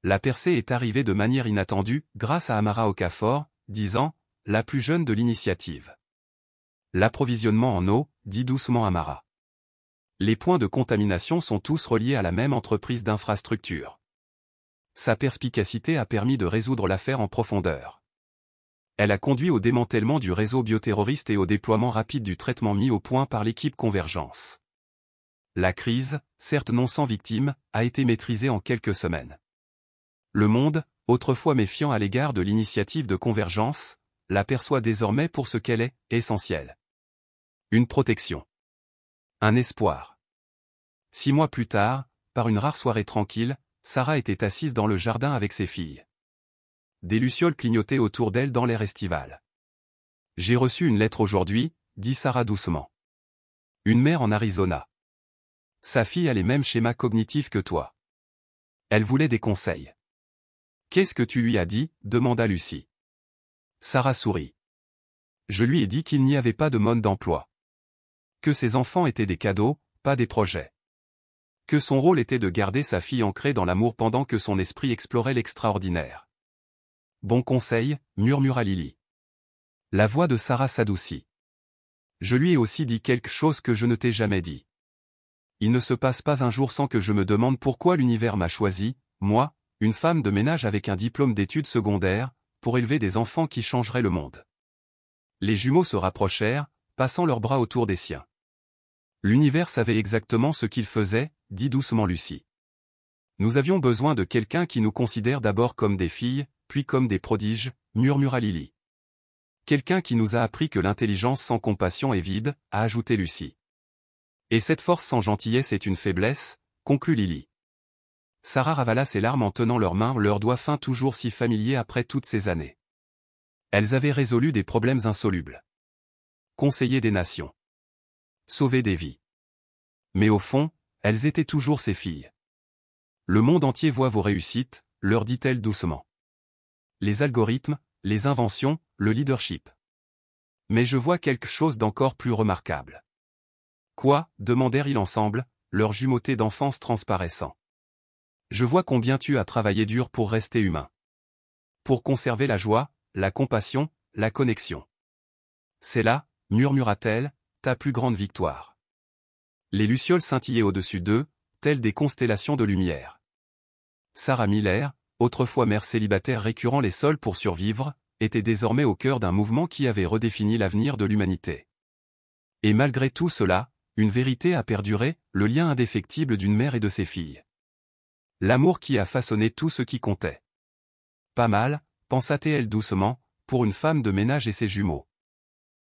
La percée est arrivée de manière inattendue, grâce à Amara Okafor, 10 ans, la plus jeune de l'initiative. L'approvisionnement en eau, dit doucement Amara. Les points de contamination sont tous reliés à la même entreprise d'infrastructure. Sa perspicacité a permis de résoudre l'affaire en profondeur. Elle a conduit au démantèlement du réseau bioterroriste et au déploiement rapide du traitement mis au point par l'équipe Convergence. La crise, certes non sans victimes, a été maîtrisée en quelques semaines. Le monde, autrefois méfiant à l'égard de l'initiative de Convergence, l'aperçoit désormais pour ce qu'elle est, essentielle. Une protection. Un espoir. 6 mois plus tard, par une rare soirée tranquille, Sarah était assise dans le jardin avec ses filles. Des lucioles clignotaient autour d'elle dans l'air estival. « J'ai reçu une lettre aujourd'hui, » dit Sarah doucement. « Une mère en Arizona. Sa fille a les mêmes schémas cognitifs que toi. Elle voulait des conseils. »« Qu'est-ce que tu lui as dit ?» demanda Lucie. Sarah sourit. « Je lui ai dit qu'il n'y avait pas de mode d'emploi. Que ses enfants étaient des cadeaux, pas des projets. Que son rôle était de garder sa fille ancrée dans l'amour pendant que son esprit explorait l'extraordinaire. »« Bon conseil, » murmura Lily. La voix de Sarah s'adoucit. « Je lui ai aussi dit quelque chose que je ne t'ai jamais dit. Il ne se passe pas un jour sans que je me demande pourquoi l'univers m'a choisi, moi, une femme de ménage avec un diplôme d'études secondaires, pour élever des enfants qui changeraient le monde. » Les jumeaux se rapprochèrent, passant leurs bras autour des siens. L'univers savait exactement ce qu'il faisait, dit doucement Lucie. Nous avions besoin de quelqu'un qui nous considère d'abord comme des filles, puis comme des prodiges, murmura Lily. Quelqu'un qui nous a appris que l'intelligence sans compassion est vide, a ajouté Lucie. Et cette force sans gentillesse est une faiblesse, conclut Lily. Sarah ravala ses larmes en tenant leurs mains, leurs doigts fins toujours si familiers après toutes ces années. Elles avaient résolu des problèmes insolubles. Conseiller des nations. Sauver des vies. Mais au fond, elles étaient toujours ses filles. Le monde entier voit vos réussites, leur dit-elle doucement. Les algorithmes, les inventions, le leadership. Mais je vois quelque chose d'encore plus remarquable. Quoi, demandèrent-ils ensemble, leurs jumeautés d'enfance transparaissant. Je vois combien tu as travaillé dur pour rester humain. Pour conserver la joie, la compassion, la connexion. C'est là, murmura-t-elle, ta plus grande victoire. Les lucioles scintillaient au-dessus d'eux, telles des constellations de lumière. Sarah Miller, autrefois mère célibataire récurant les sols pour survivre, était désormais au cœur d'un mouvement qui avait redéfini l'avenir de l'humanité. Et malgré tout cela, une vérité a perduré, le lien indéfectible d'une mère et de ses filles. L'amour qui a façonné tout ce qui comptait. Pas mal, pensa-t-elle doucement, pour une femme de ménage et ses jumeaux.